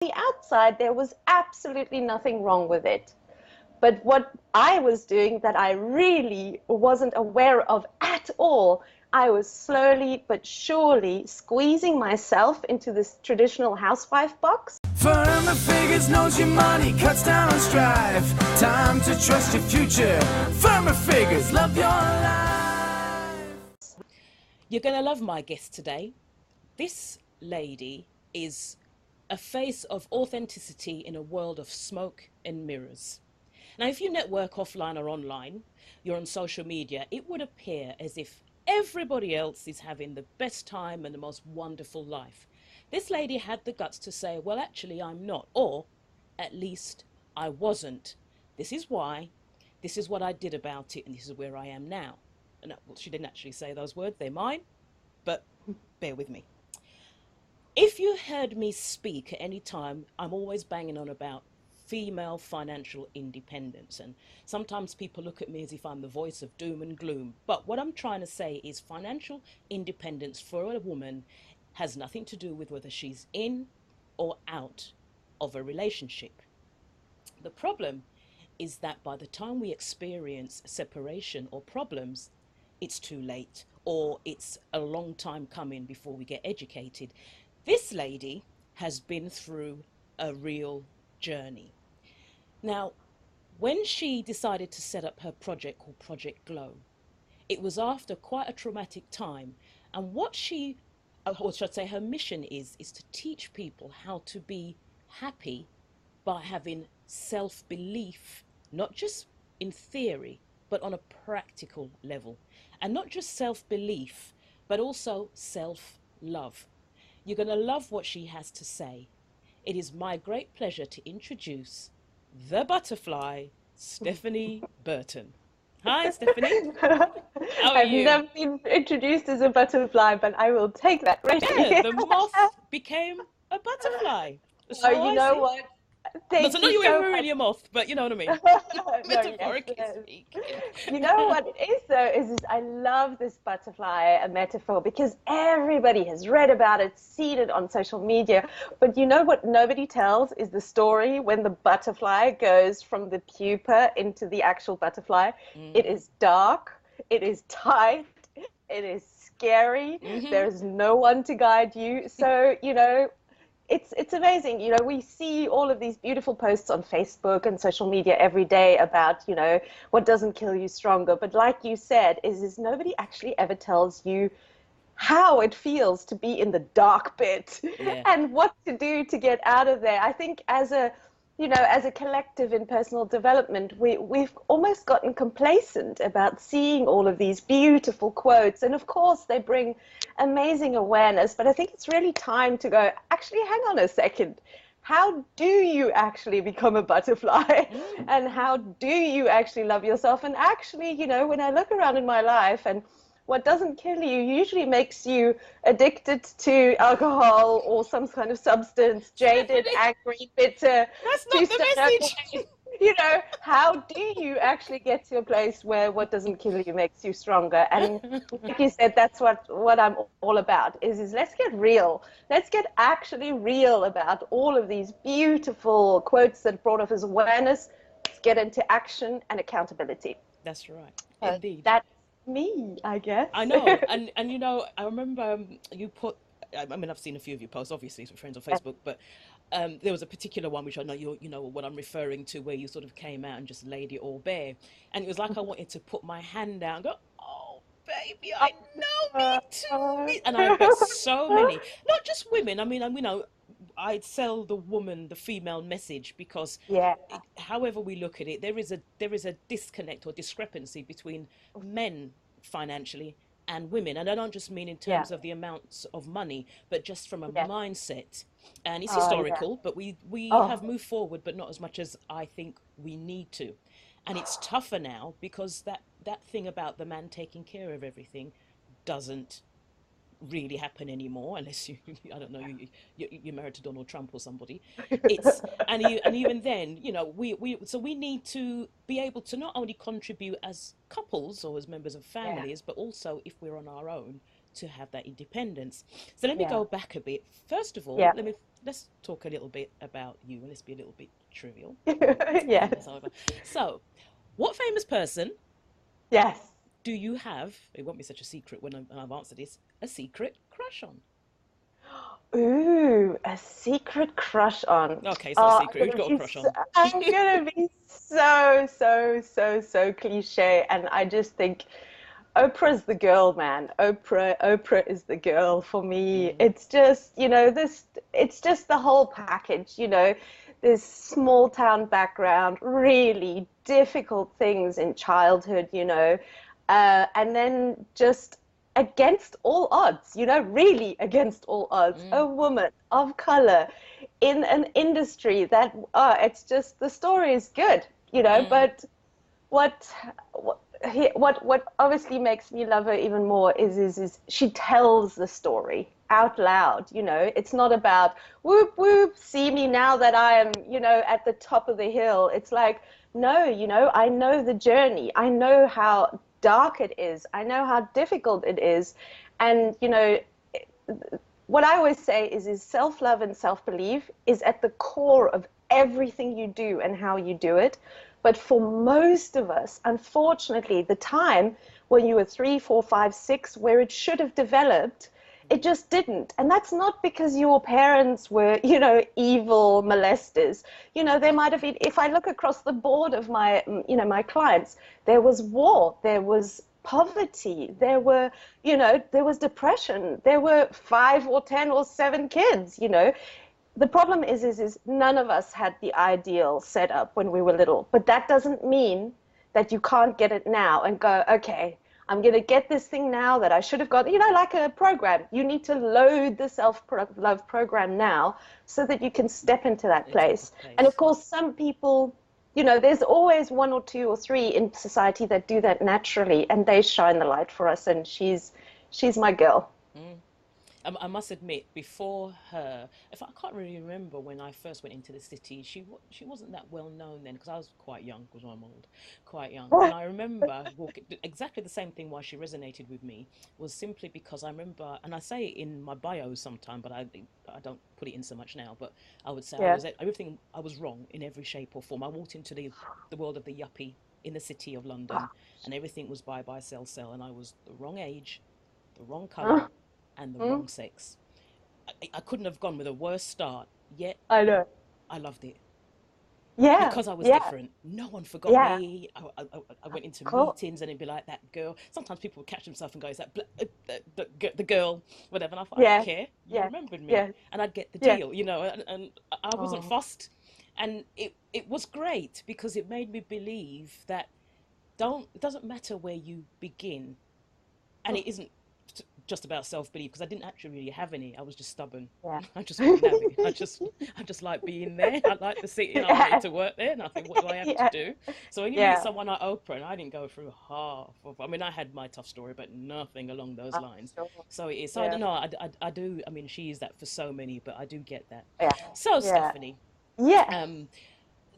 the outside, there was absolutely nothing wrong with it. But what I was doing that I really wasn't aware of at all, I was slowly but surely squeezing myself into this traditional housewife box. Firmer figures knows your money, cuts down on strife. Time to trust your future. Firmer figures love your life. You're going to love my guest today. This lady is a face of authenticity in a world of smoke and mirrors. Now, if you network offline or online, you're on social media, it would appear as if everybody else is having the best time and the most wonderful life. This lady had the guts to say, well, actually, I'm not, or at least I wasn't. This is why, this is what I did about it, and this is where I am now. And well, she didn't actually say those words, they're mine, but bear with me. If you heard me speak at any time, I'm always banging on about female financial independence. And sometimes people look at me as if I'm the voice of doom and gloom. But what I'm trying to say is financial independence for a woman has nothing to do with whether she's in or out of a relationship. The problem is that by the time we experience separation or problems, it's too late, or it's a long time coming before we get educated. This lady has been through a real journey. Now, when she decided to set up her project called Project Glow, it was after quite a traumatic time. And what she, or should I say her mission is to teach people how to be happy by having self-belief, not just in theory, but on a practical level. And not just self-belief, but also self-love. You're going to love what she has to say. It is my great pleasure to introduce the butterfly, Stephanie Burton. Hi, Stephanie. How are I've you? never been introduced as a butterfly, but I will take that greatly. Yeah, the moth became a butterfly. That's Oh, how you I know see it. what? Not Thank to know you you so were much. really a moth, but you know what I mean. No, yes, Metaphorically yes. speaking. You know what it is though, is I love this butterfly metaphor because everybody has read about it, seen it on social media. But you know what nobody tells is the story when the butterfly goes from the pupa into the actual butterfly. It Mm-hmm. is dark, it is tight, it is scary. Mm-hmm. There is no one to guide you. So, it's amazing. We see all of these beautiful posts on Facebook and social media every day about, what doesn't kill you stronger. But like you said, is nobody actually ever tells you how it feels to be in the dark bit Yeah. and what to do to get out of there. I think as a collective in personal development, we've almost gotten complacent about seeing all of these beautiful quotes. And of course, they bring amazing awareness. But I think it's really time to go, actually, hang on a second. How do you actually become a butterfly? Mm. And how do you actually love yourself? And actually, when I look around in my life and what doesn't kill you usually makes you addicted to alcohol or some kind of substance, jaded, Stephanie, angry, bitter, that's too not the stubborn. message. How do you actually get to a place where what doesn't kill you makes you stronger? And like you said, that's what I'm all about, is let's get real. Let's get actually real about all of these beautiful quotes that brought us awareness. Let's get into action and accountability. That's right. So Indeed. that's me, I guess. I know. And I remember you put, I mean, I've seen a few of your posts, obviously, with friends on Facebook, but there was a particular one which I know you know what I'm referring to, where you sort of came out and just laid it all bare. And it was like I wanted to put my hand down and go, oh, baby, I know, me too. And I've met so many, not just women. I mean, I'd sell the woman, the female message, because Yeah. however we look at it, there is a disconnect or discrepancy between men financially and women. And I don't just mean in Yeah. terms of the amounts of money, but just from a Yeah. mindset. And it's Oh, yeah. historical, but we have Oh, moved forward, but not as much as I think we need to. And it's tougher now because that thing about the man taking care of everything doesn't really happen anymore unless you I don't know, you're married to Donald Trump or somebody. It's and even then, we need to be able to not only contribute as couples or as members of yeah. families, but also if we're on our own, to have that independence. So let me Yeah. go back a bit. First of all, Yeah. let's talk a little bit about you, and let's be a little bit trivial. Yes. So, what famous person Yes. do you have? It won't be such a secret when I've answered this. A secret crush on? Ooh, a secret crush on. Okay, it's not a Oh, secret. Who've got a crush on? I'm gonna be so cliche, and I just think Oprah's the girl, man. Oprah is the girl for me. Mm, It's just, it's just the whole package, this small town background, really difficult things in childhood, and then just against all odds, really against all odds, mm, a woman of color in an industry that, it's just, the story is good, mm, but what what what obviously makes me love her even more is she tells the story out loud. It's not about whoop whoop, see me now that I am, at the top of the hill. It's like, no, I know the journey. I know how dark it is. I know how difficult it is. And what I always say is self-love and self-belief is at the core of everything you do and how you do it. But for most of us, unfortunately, the time when you were 3, 4, 5, 6, where it should have developed, it just didn't. And that's not because your parents were, evil molesters. There might have been, if I look across the board of my, my clients, there was war, there was poverty, there was depression, there were 5 or 10 or 7 kids. The problem is none of us had the ideal set up when we were little, but that doesn't mean that you can't get it now and go, okay, I'm going to get this thing now that I should have got, like a program. You need to load the self-love program now so that you can step into that place. And of course, some people, there's always 1 or 2 or 3 in society that do that naturally, and they shine the light for us, and she's my girl. mm. I must admit, before her, if I can't really remember when I first went into the city, she wasn't that well known then because I was quite young, because I'm old, quite young. And I remember exactly the same thing why she resonated with me was simply because I remember, and I say it in my bio sometime, but I don't put it in so much now. But I would say I Yeah. was everything. I was wrong in every shape or form. I walked into the world of the yuppie in the city of London, and everything was buy, sell, and I was the wrong age, the wrong color, and the Mm, wrong sex. I couldn't have gone with a worse start, yet I know. I loved it Yeah, because I was yeah, different. No one forgot yeah. me. I went into Cool. meetings and it'd be like that girl. Sometimes people would catch themselves and go, "Is that the girl?" Whatever. And I thought, I don't Yeah, care. You yeah, remembered me, yeah, and I'd get the yeah. deal, and I wasn't Oh. fussed, and it was great because it made me believe that don't it doesn't matter where you begin, and it isn't just about self-belief because I didn't actually really have any. I was just stubborn. Yeah. I just couldn't have it. I just like being there. I like the city, I wanted Yeah. to work there, and I think, what do I have to Yeah. do? So when you meet Yeah. someone like Oprah, and I didn't go through half of, I mean, I had my tough story, but nothing along those Oh, lines. sure. So it is. So I Yeah. don't know. I do. I mean, she is that for so many, but I do get that. Yeah. So Yeah. Stephanie, Yes. um,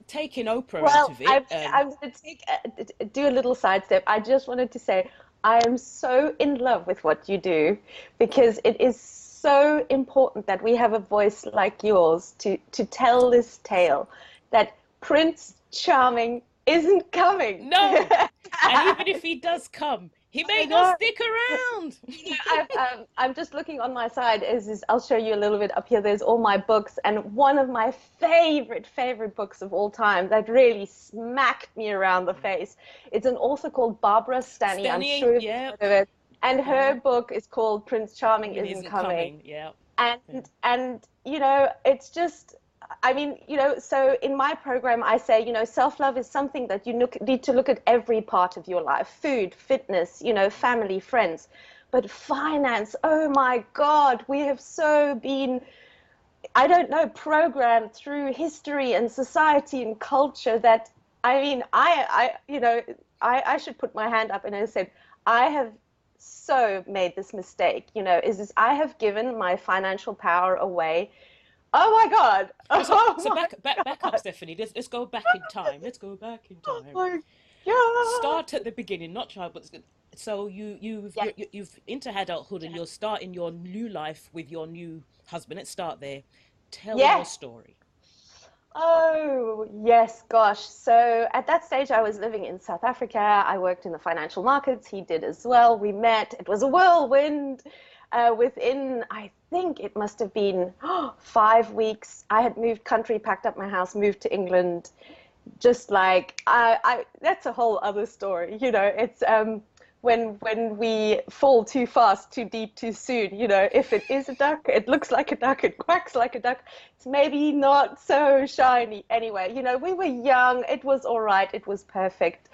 taking Oprah out Well, of it, I'm going to do a little sidestep. I just wanted to say I am so in love with what you do because it is so important that we have a voice like yours to tell this tale that Prince Charming isn't coming. no. And even if he does come, he I may not know. stick around. I'm just looking on my side. I'll show you a little bit up here. There's all my books, and one of my favorite books of all time that really smacked me around the face. It's an author called Barbara Stanny. I'm Stanny, sure you've yeah, heard of it. And yeah. her book is called Prince Charming It Isn't isn't Coming. coming. Yeah. Yeah. And it's just, I mean, so in my program I say, self-love is something that you need to look at every part of your life: food, fitness, family, friends. But finance, oh my God, we have so been, I don't know, programmed through history and society and culture that, I mean, I should put my hand up and I said, I have so made this mistake, is I have given my financial power away. Oh my God. Well, so Oh so my back up, God. Stephanie. Let's go back in time. Let's go back in Oh time. my God. Start at the beginning, not child, but So Yeah. you've into adulthood and you're starting your new life with your new husband. Let's start there. Tell your Yeah. story. Oh, yes, gosh. So at that stage, I was living in South Africa. I worked in the financial markets. He did as well. We met. It was a whirlwind. Within, I think it must have been 5 weeks, I had moved country, packed up my house, moved to England. Just like that's a whole other story. It's when we fall too fast, too deep, too soon. If it is a duck, it looks like a duck, it quacks like a duck. It's maybe not so shiny. Anyway, we were young. It was all right. It was perfect.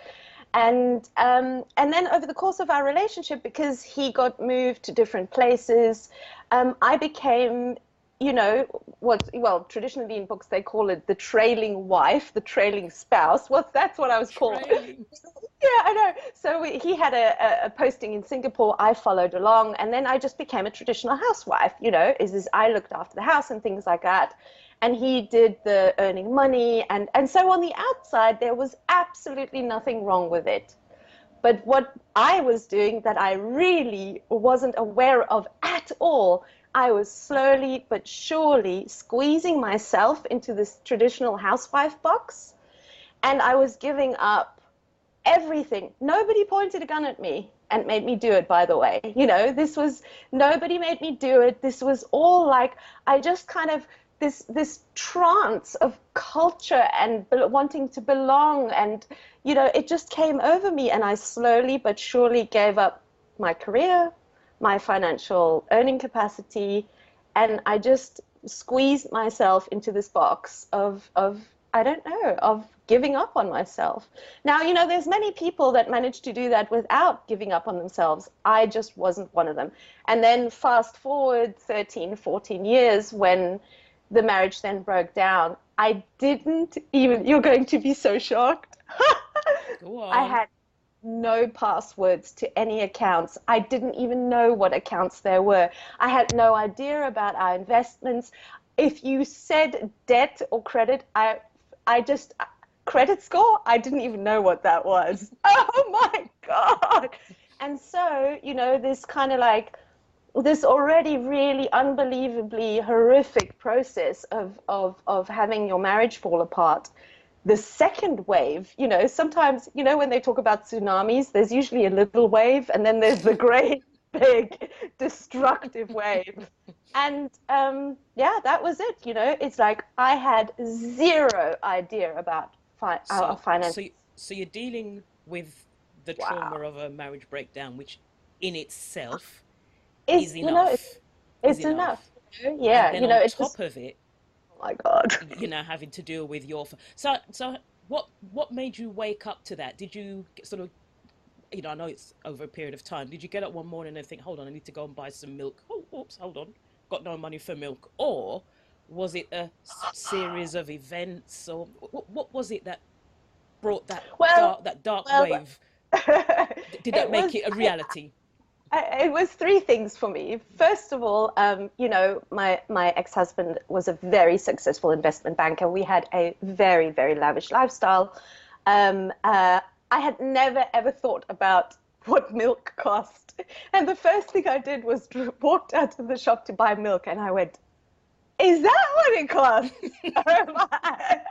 And then over the course of our relationship, because he got moved to different places, I became, traditionally in books they call it the trailing wife, the trailing spouse. That's what I was called. Trailing. Yeah, I know. So he had a posting in Singapore. I followed along, and then I just became a traditional housewife. Is I looked after the house and things like that, and he did the earning money, and so on the outside there was absolutely nothing wrong with it. But what I was doing that I really wasn't aware of at all, I was slowly but surely squeezing myself into this traditional housewife box, and I was giving up everything. Nobody pointed a gun at me and made me do it, by the way. Nobody made me do it. This was all like, I just kind of, this trance of culture and wanting to belong. And, it just came over me, and I slowly but surely gave up my career, my financial earning capacity, and I just squeezed myself into this box of I don't know, of giving up on myself. Now, there's many people that manage to do that without giving up on themselves. I just wasn't one of them. And then fast forward 13, 14 years, when the marriage then broke down, I didn't even, you're going to be so shocked. Go I on. had no passwords to any accounts. I didn't even know what accounts there were. I had no idea about our investments. If you said debt or credit, I just, credit score, I didn't even know what that was. Oh my God. And so, this kind of like, this already really unbelievably horrific process of having your marriage fall apart. The second wave, sometimes, when they talk about tsunamis, there's usually a little wave, and then there's the great, big, destructive wave. And yeah, that was it. It's like I had zero idea about our So finance. so so you're dealing with the trauma Wow. of a marriage breakdown, which in itself Is, is enough. Is it's enough. enough. And Yeah, then on it just, top of it, oh my God. having to deal with your so what made you wake up to that? Did you sort of, I know it's over a period of time. Did you get up one morning and think, hold on, I need to go and buy some milk? Oh, oops, hold on, got no money for milk? Or was it a series of events, or what was it that brought Well, that dark well, wave? Did that it make was, it a reality? it was three things for me. First of all, my ex-husband was a very successful investment banker. We had a very, very lavish lifestyle. I had never ever thought about what milk cost, and the first thing I did was walked out of the shop to buy milk, and I went, "Is that what it costs?" Oh my.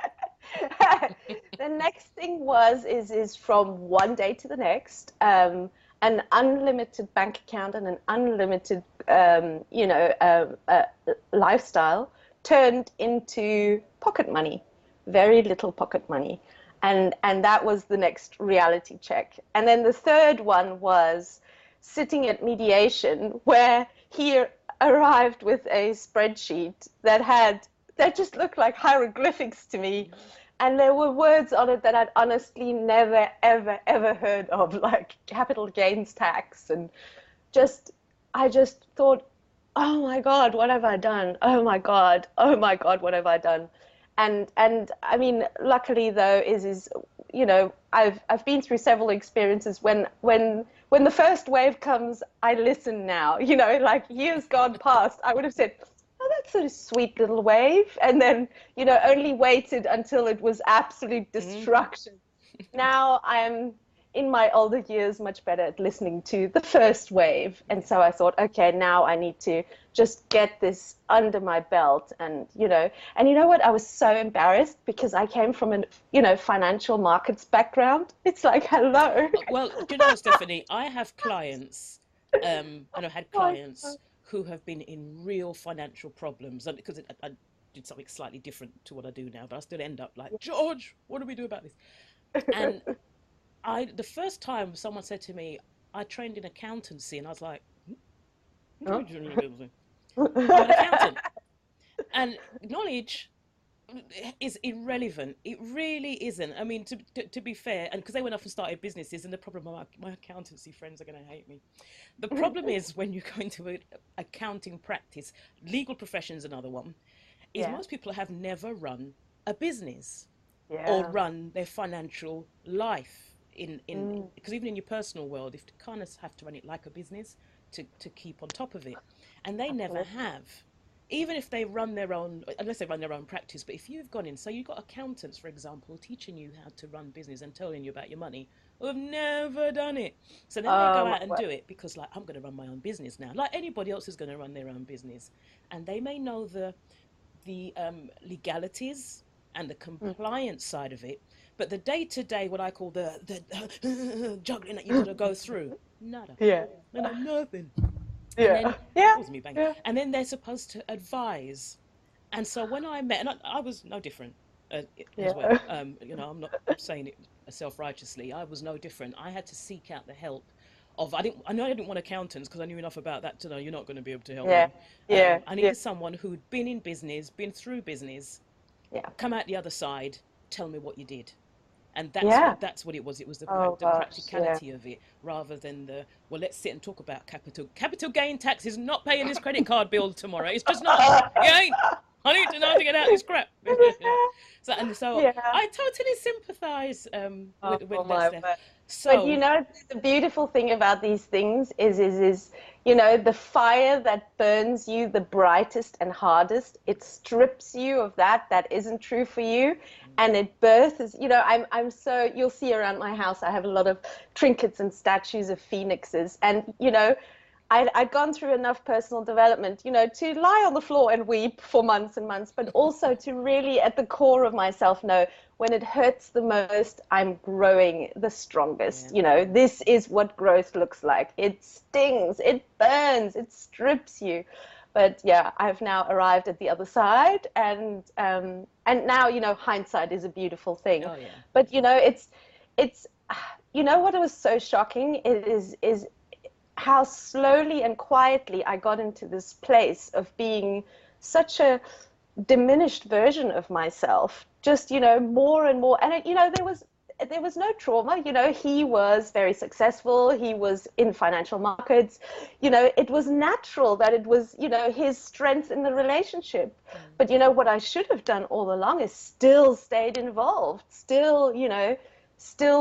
The next thing is from one day to the next, an unlimited bank account and an unlimited lifestyle turned into pocket money, very little pocket money, and that was the next reality check. And then the third one was sitting at mediation, where he arrived with a spreadsheet that just looked like hieroglyphics to me. And there were words on it that I'd honestly never, ever, ever heard of, like capital gains tax. And I just thought, oh my God, what have I done? Oh my God, what have I done? And I mean, luckily though, I've been through several experiences when the first wave comes, I listen now. Like years gone past, I would have said, oh, that's a sweet little wave, and then only waited until it was absolute destruction. Now I'm in my older years much better at listening to the first wave. And so I thought, okay, now I need to just get this under my belt. And you know what? I was so embarrassed because I came from a financial markets background. It's like, hello. Well, do you know what, Stephanie? I have clients, and I've had clients who have been in real financial problems, and because I did something slightly different to what I do now, but I still end up like, George, what do we do about this? And the first time someone said to me, I trained in accountancy, and I was like, I'm an accountant. And knowledge is irrelevant. It really isn't. I mean, to be fair, and because they went off and started businesses, and the problem, my accountancy friends are going to hate me. The problem is when you go into an accounting practice, legal profession's another one, is most people have never run a business or run their financial life because even in your personal world, you kind of have to run it like a business to keep on top of it, and they never have. Even if they run their own, unless they run their own practice, but if you've gone in, so you've got accountants, for example, teaching you how to run business and telling you about your money, who have never done it. So then they go out and do it because, like, I'm going to run my own business now. Like anybody else is going to run their own business. And they may know the legalities and the compliance side of it, but the day-to-day, what I call the juggling that you've got to go through, nada. Nothing. And then they're supposed to advise. And so when I met, and I was no different as well. I'm not saying it self-righteously. I was no different. I had to seek out the help of. I didn't want accountants because I knew enough about that to know you're not going to be able to help me. I needed someone who'd been in business, been through business, come out the other side, tell me what you did. And that's what it was. It was the practicality of it, rather than let's sit and talk about capital gain tax is not paying this credit card bill tomorrow. It's just not. It ain't. I need to know how to get out of this crap. So I totally sympathise with that stuff. But the beautiful thing about these things is the fire that burns you the brightest and hardest, it strips you of that isn't true for you, and it births. I'm so, you'll see around my house I have a lot of trinkets and statues of phoenixes, and I'd gone through enough personal development, to lie on the floor and weep for months and months, but also to really at the core of myself know when it hurts the most, I'm growing the strongest. This is what growth looks like. It stings, it burns, it strips you. But I've now arrived at the other side, and now, hindsight is a beautiful thing. Oh, yeah. But, it's what was so shocking is how slowly and quietly I got into this place of being such a diminished version of myself, just, more and more. And, there was no trauma. He was very successful. He was in financial markets. It was natural that it was, his strength in the relationship. But, what I should have done all along is still stayed involved, still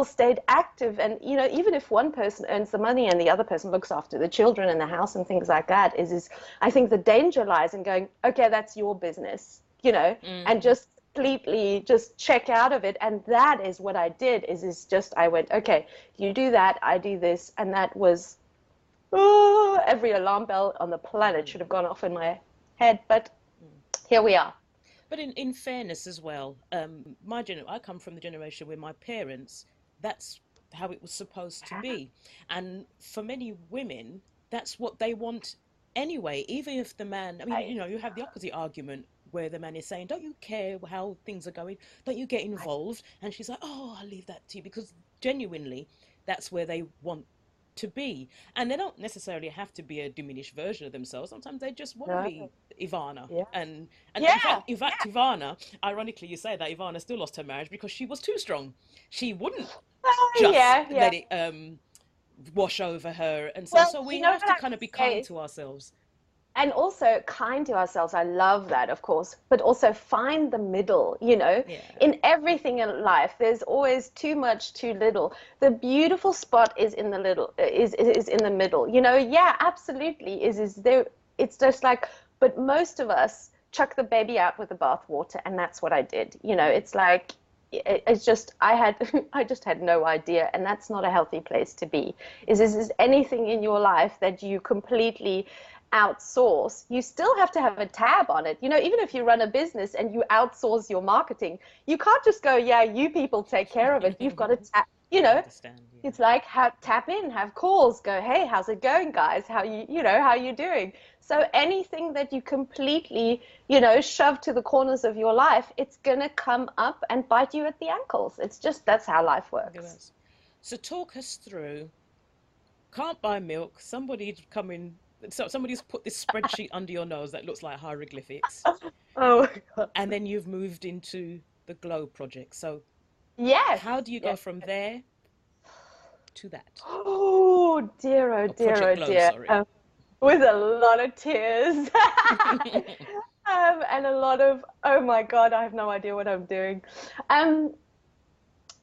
stayed active. And even if one person earns the money and the other person looks after the children and the house and things like that, is I think the danger lies in going, okay, that's your business, and just completely just check out of it. And that is what I did, I went, okay, you do that, I do this. And that was every alarm bell on the planet should have gone off in my head, but here we are. But in fairness as well, I come from the generation where my parents, that's how it was supposed to be. And for many women, that's what they want anyway, even if the man, you have the opposite argument where the man is saying, don't you care how things are going? Don't you get involved? And she's like, oh, I'll leave that to you, because genuinely, that's where they want to be. And they don't necessarily have to be a diminished version of themselves. Sometimes they just want to be Ivana. And in fact, Ivana, ironically you say that, Ivana still lost her marriage because she was too strong. She wouldn't just let it wash over her. And so we have to kind of be kind to ourselves. And also kind to ourselves. I love that, of course, but also find the middle, in everything in life. There's always too much, too little. The beautiful spot is in the little, is in the middle, absolutely is there. It's just like, but most of us chuck the baby out with the bathwater. And that's what I did. It's like, it's just I just had no idea, and that's not a healthy place to be. Is anything in your life that you completely outsource, you still have to have a tab on it. You know, even if you run a business and you outsource your marketing, you can't just go, yeah, you people take care of it. You've got to tap, you I know, understand, yeah. it's like tap in, have calls, go, hey, how's it going, guys? How you doing? So anything that you completely, shove to the corners of your life, it's going to come up and bite you at the ankles. It's just, that's how life works. So talk us through, can't buy milk, somebody's come in, so somebody's put this spreadsheet under your nose that looks like hieroglyphics, Oh my God. and then you've moved into the Glow project. So Yes. how do you go Yes. from there to that? Oh dear, oh Or dear, Project oh Glow, dear. sorry. With a lot of tears. And a lot of, oh my God, I have no idea what I'm doing. Um,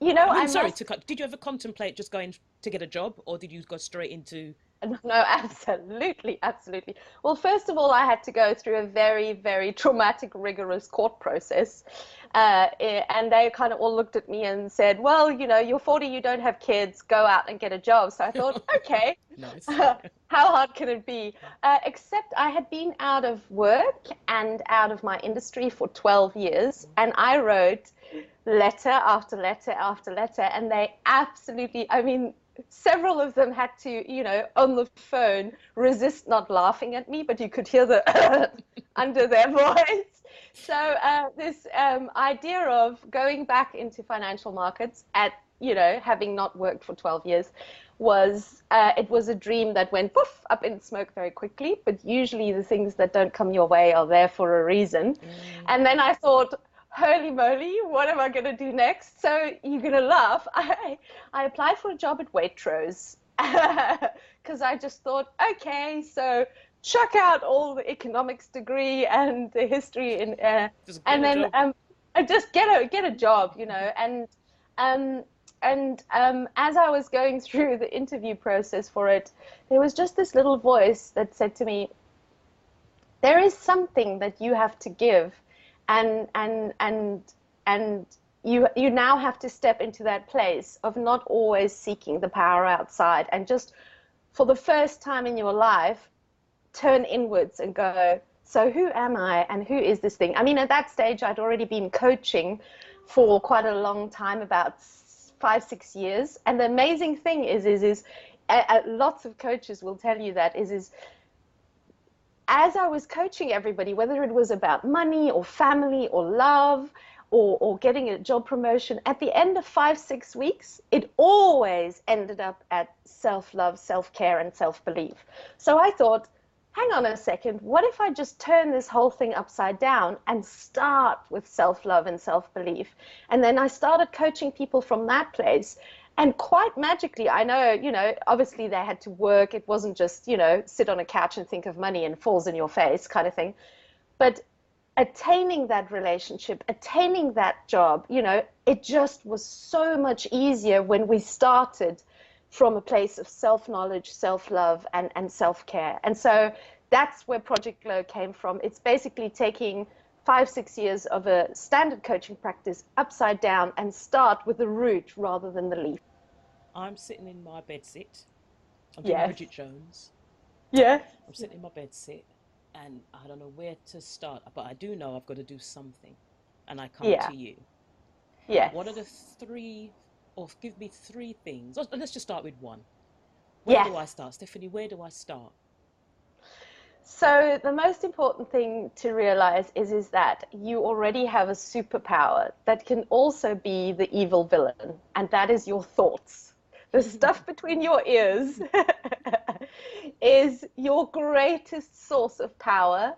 I I mean, sorry must. to cut. Did you ever contemplate just going to get a job, or did you go straight into? No, absolutely, absolutely. Well, first of all, I had to go through a very, very traumatic, rigorous court process. And they kind of all looked at me and said, well, you're 40, you don't have kids, go out and get a job. So I thought, okay, Nice. how hard can it be? Except I had been out of work and out of my industry for 12 years, and I wrote letter after letter after letter, and they absolutely, I mean, several of them had to, on the phone, resist not laughing at me, but you could hear the under their voice. So this idea of going back into financial markets at, having not worked for 12 years was, it was a dream that went poof up in smoke very quickly, but usually the things that don't come your way are there for a reason. And then I thought, holy moly, what am I going to do next? So you're going to laugh. I applied for a job at Waitrose because I just thought, okay, so chuck out all the economics degree and the history and then I just get a job, and as I was going through the interview process for it, there was just this little voice that said to me, there is something that you have to give. And you now have to step into that place of not always seeking the power outside, and just for the first time in your life turn inwards and go, so who am I and who is this thing? I mean, at that stage I'd already been coaching for quite a long time, about 5-6 years, and the amazing thing is lots of coaches will tell you that is as I was coaching everybody, whether it was about money or family or love or getting a job promotion, at the end of 5-6 weeks, it always ended up at self-love, self-care, and self-belief. So I thought, hang on a second, what if I just turn this whole thing upside down and start with self-love and self-belief? And then I started coaching people from that place. And quite magically, I know, obviously they had to work. It wasn't just, sit on a couch and think of money and falls in your face kind of thing. But attaining that relationship, attaining that job, it just was so much easier when we started from a place of self-knowledge, self-love, and self-care. And so that's where Project Glow came from. It's basically taking 5-6 years of a standard coaching practice upside down and start with the root rather than the leaf. I'm sitting in my bed sit. I'm doing Yes. Bridget Jones. Yeah. I'm sitting in my bed sit, and I don't know where to start, but I do know I've got to do something, and I come to you. Yes. What are the three, or give me three things? Let's just start with one. Where do I start, Stephanie? Where do I start? So the most important thing to realize is that you already have a superpower that can also be the evil villain, and that is your thoughts. The stuff between your ears is your greatest source of power.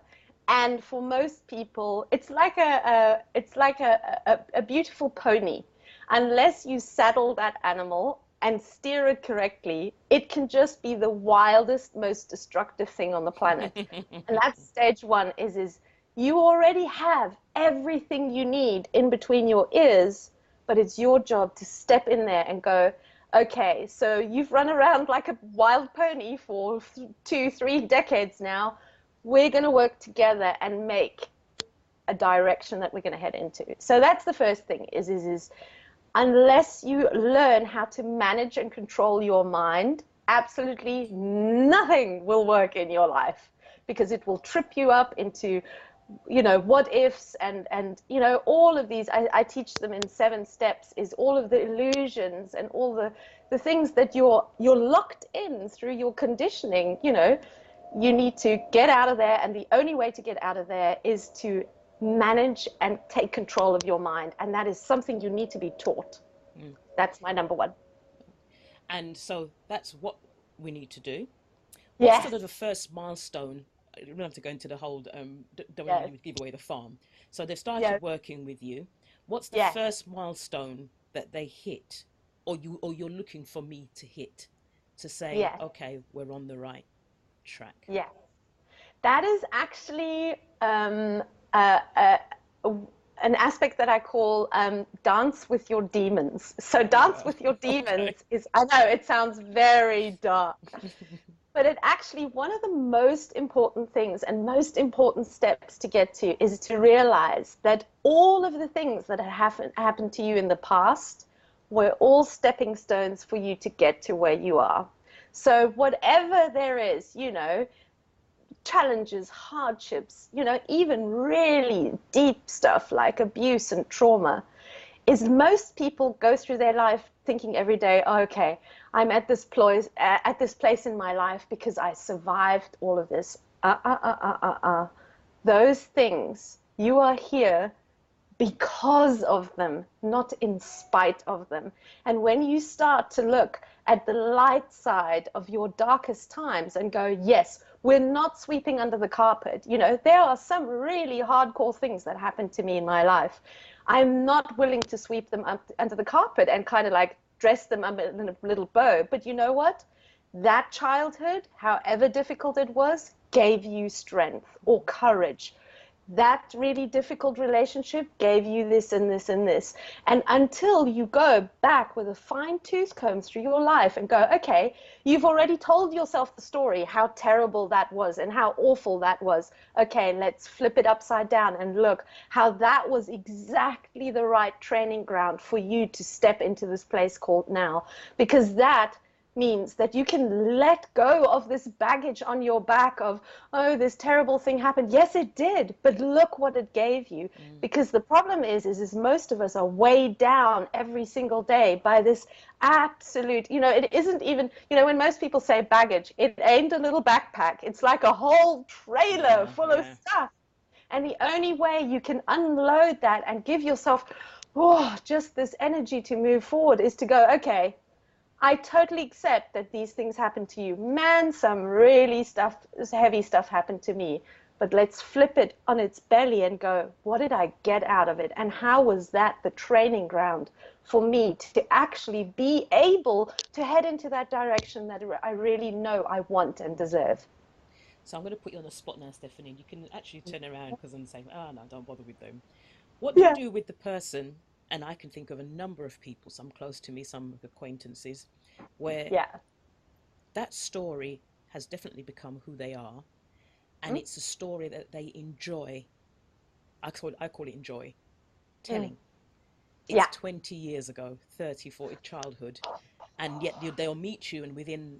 And for most people, it's like a beautiful pony. Unless you saddle that animal and steer it correctly, it can just be the wildest, most destructive thing on the planet. And that's stage one, is you already have everything you need in between your ears, but it's your job to step in there and go, okay, so you've run around like a wild pony for 2-3 decades now. We're going to work together and make a direction that we're going to head into. So that's the first thing is unless you learn how to manage and control your mind, absolutely nothing will work in your life, because it will trip you up into, what ifs and all of these. I teach them in 7 steps, is all of the illusions and all the things that you're locked in through your conditioning. You need to get out of there, and the only way to get out of there is to manage and take control of your mind, and that is something you need to be taught. That's my number 1. And so that's what we need to do. Yeah. What's sort of the first milestone? We don't have to go into the whole don't want to give away the farm. So they've started working with you. What's the first milestone that they hit, or you're looking for me to hit, to say, okay, we're on the right track? Yeah, that is actually an aspect that I call dance with your demons. So dance with your demons is, I know it sounds very dark, but it actually, one of the most important things and most important steps to get to is to realize that all of the things that have happened to you in the past were all stepping stones for you to get to where you are. So whatever there is, challenges, hardships, even really deep stuff like abuse and trauma, is most people go through their life thinking every day, oh, okay, I'm at this place in my life because I survived all of this. Those things, you are here because of them, not in spite of them. And when you start to look at the light side of your darkest times and go, yes, we're not sweeping under the carpet. There are some really hardcore things that happened to me in my life. I'm not willing to sweep them up under the carpet and kind of like dress them up in a little bow. But you know what? That childhood, however difficult it was, gave you strength or courage. That really difficult relationship gave you this and this and this. And until you go back with a fine-tooth comb through your life and go, okay, you've already told yourself the story, how terrible that was and how awful that was. Okay, let's flip it upside down and look how that was exactly the right training ground for you to step into this place called now. Because that means that you can let go of this baggage on your back of, oh, this terrible thing happened. Yes, it did, but look what it gave you. Because the problem is most of us are weighed down every single day by this absolute, it isn't even, when most people say baggage, it ain't a little backpack. It's like a whole trailer full of stuff. And the only way you can unload that and give yourself, just this energy to move forward is to go, okay, I totally accept that these things happen to you. Man, some really heavy stuff happened to me. But let's flip it on its belly and go, what did I get out of it? And how was that the training ground for me to actually be able to head into that direction that I really know I want and deserve? So I'm going to put you on the spot now, Stephanie. You can actually turn around because I'm saying, no, don't bother with them. What do you do with the person? And I can think of a number of people, some close to me, some acquaintances, where that story has definitely become who they are. And it's a story that they enjoy. I call it enjoy telling. It's 20 years ago, 30, 40, childhood. And yet they'll meet you, and within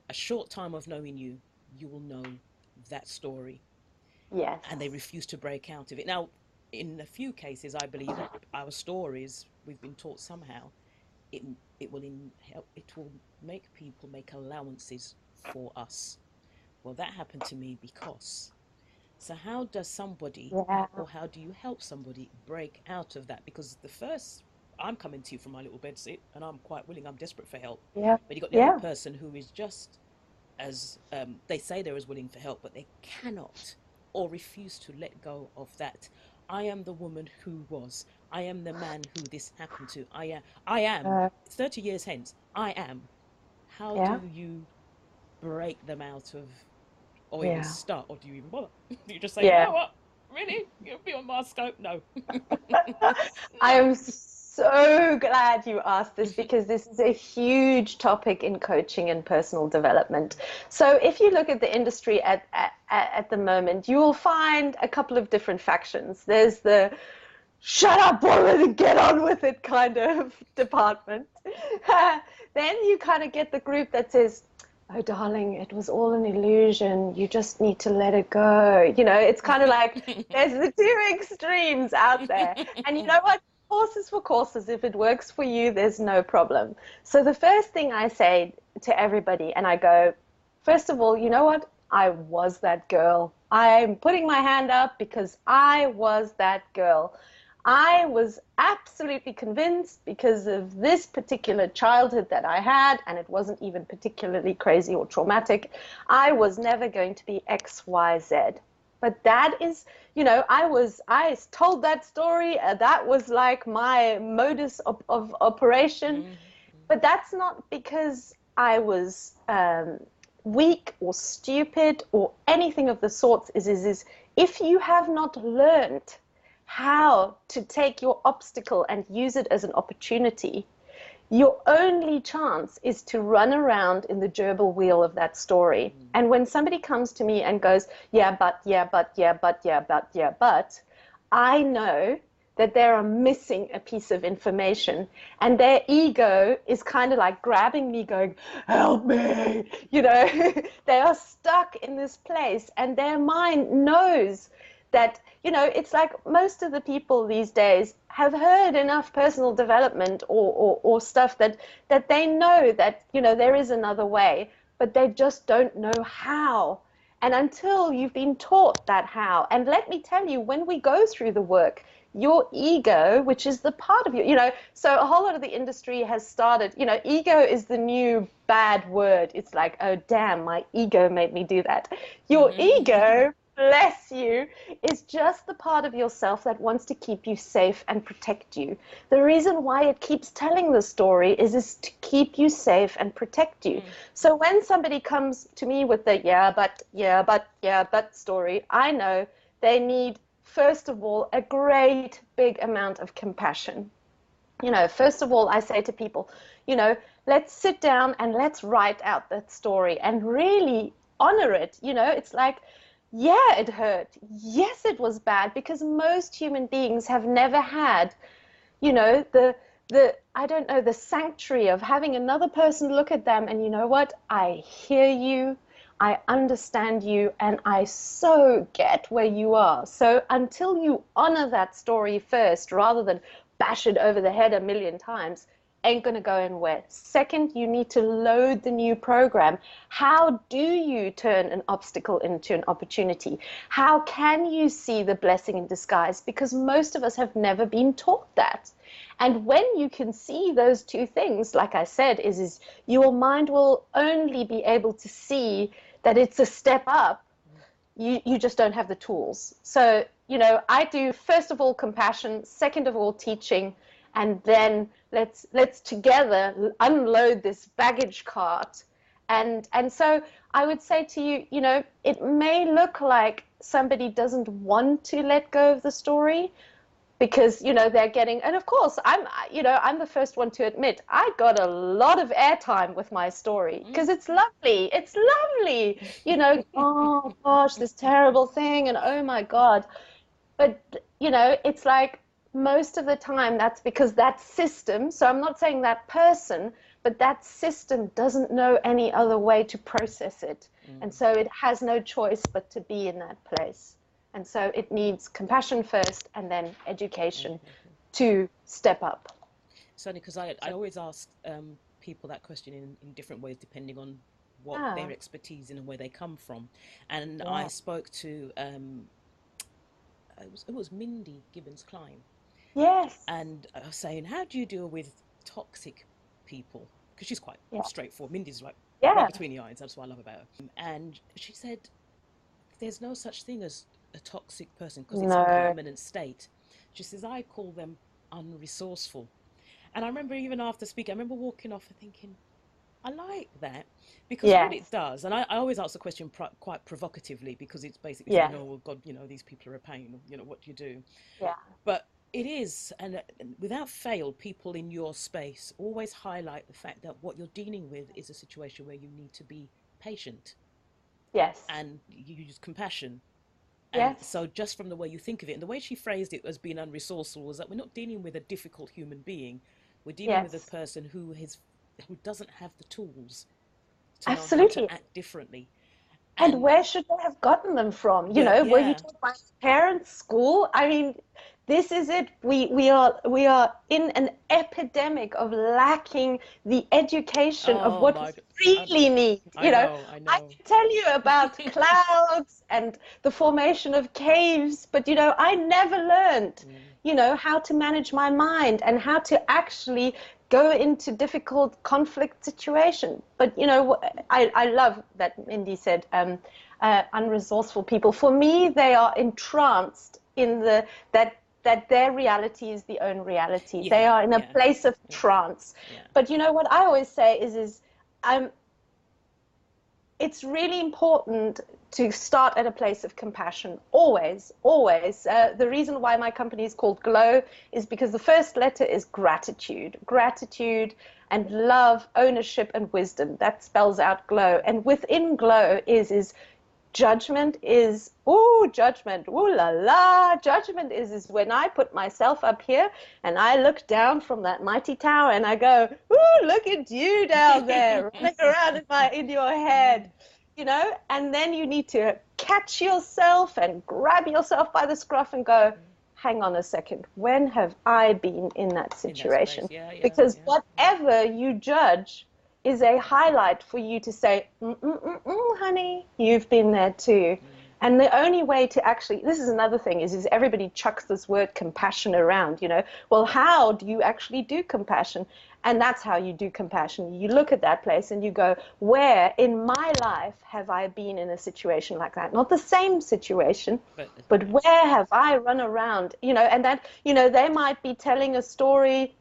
a short time of knowing you, you will know that story. Yes. And they refuse to break out of it. Now, in a few cases, I believe that our stories, we've been taught somehow, it will make people make allowances for us. Well, that happened to me because. So how does somebody, or how do you help somebody break out of that? Because I'm coming to you from my little bedsit, and I'm quite willing, I'm desperate for help. Yeah. But you've got the other person who is just as, they say they're as willing for help, but they cannot or refuse to let go of that. I am the woman who was. I am the man who this happened to. I am. 30 years hence, I am. How do you break them out of, or even start, or do you even bother? Do you just say, you know what? Really? You'll be on my scope? No. I am so glad you asked this because this is a huge topic in coaching and personal development. So if you look at the industry at the moment, you will find a couple of different factions. There's the shut up woman and get on with it kind of department. Then you kind of get the group that says, oh darling, it was all an illusion, you just need to let it go. You know, it's kind of like there's the two extremes out there. And you know what? Horses for courses. If it works for you, there's no problem. So the first thing I say to everybody, and I go, first of all, you know what? I was that girl. I'm putting my hand up because I was that girl. I was absolutely convinced because of this particular childhood that I had, and it wasn't even particularly crazy or traumatic, I was never going to be X, Y, Z. But that is, you know, I told that story. That was like my modus of operation. Mm-hmm. But that's not because I was weak or stupid or anything of the sorts. Is if you have not learned how to take your obstacle and use it as an opportunity, your only chance is to run around in the gerbil wheel of that story. Mm. And when somebody comes to me and goes, yeah, but, I know that they are missing a piece of information, and their ego is kind of like grabbing me going, help me, you know. They are stuck in this place, and their mind knows that, you know, it's like most of the people these days have heard enough personal development or stuff that they know that, you know, there is another way, but they just don't know how. And until you've been taught that how, and let me tell you, when we go through the work, your ego, which is the part of you, you know, so a whole lot of the industry has started, you know, ego is the new bad word. It's like, oh, damn, my ego made me do that. Your ego, bless you, is just the part of yourself that wants to keep you safe and protect you. The reason why it keeps telling the story is to keep you safe and protect you. So when somebody comes to me with the yeah, but story, I know they need, first of all, a great big amount of compassion. You know, first of all, I say to people, you know, let's sit down and let's write out that story and really honor it. You know, it's like, yeah, it hurt. Yes, it was bad, because most human beings have never had, you know, the I don't know, the sanctuary of having another person look at them and, you know what, I hear you, I understand you, and I so get where you are. So until you honor that story first, rather than bash it over the head a million times, ain't going to go anywhere. Second, you need to load the new program. How do you turn an obstacle into an opportunity? How can you see the blessing in disguise? Because most of us have never been taught that. And when you can see those two things, like I said, is your mind will only be able to see that it's a step up. You just don't have the tools. So, you know, I do, first of all, compassion, second of all, teaching, and then let's together unload this baggage cart. And so I would say to you, you know, it may look like somebody doesn't want to let go of the story because, you know, they're getting, and of course, I'm the first one to admit, I got a lot of airtime with my story because it's lovely. It's lovely, you know, oh gosh, this terrible thing, and oh my God. But, you know, it's like, most of the time that's because that system, so I'm not saying that person, but that system doesn't know any other way to process it. And so it has no choice but to be in that place. And so it needs compassion first and then education to step up. Certainly, because I always ask people that question in different ways depending on what their expertise and where they come from. And I spoke to, it was Mindy Gibbons-Klein. Yes. And I was saying, how do you deal with toxic people? Because she's quite straightforward. Mindy's like right between the eyes. That's what I love about her. And she said, there's no such thing as a toxic person because it's a permanent state. She says, I call them unresourceful. And I remember even after speaking, I remember walking off and thinking, I like that, because what it does, and I always ask the question quite provocatively, because it's basically saying, oh, well, God, you know, these people are a pain, you know, what do you do? Yeah. But It is, and without fail, people in your space always highlight the fact that what you're dealing with is a situation where you need to be patient Yes. and you use compassion. And Yes. so, just from the way you think of it, and the way she phrased it as being unresourceful, was that we're not dealing with a difficult human being. We're dealing with a Yes. person who doesn't have the tools to know how to Absolutely. act differently. And And where should they have gotten them from? You well, know, were you yeah, taught by parents, school? I mean, this is it. We are in an epidemic of lacking the education of oh what we my, I, really need. I know, I I know. can tell you about clouds and the formation of caves, but I never learned, Mm, how to manage my mind and how to actually go into difficult conflict situation. But I love that Mindy said unresourceful people. For me, they are entranced in that their reality is the own reality. They yeah, are in a yeah, place of yeah, trance. yeah, But what I always say is um, it's really important to start at a place of compassion. Always, always. The reason why my company is called Glow is because the first letter is gratitude. Gratitude and love, ownership and wisdom. That spells out Glow. And within Glow is judgment is, judgment, ooh la la. Judgment is when I put myself up here and I look down from that mighty tower and I go, look at you down there running around in your head, and then you need to catch yourself and grab yourself by the scruff and go, hang on a second, when have I been in that in that space. situation? Yeah, yeah, Because yeah, yeah. whatever you judge is a highlight for you to say, honey, you've been there too. Mm, And the only way to actually, this is another thing, is everybody chucks this word compassion around, Well, how do you actually do compassion? And that's how you do compassion. You look at that place and you go, where in my life have I been in a situation like that? Not the same situation, but but yes. where have I run around? And that, they might be telling a story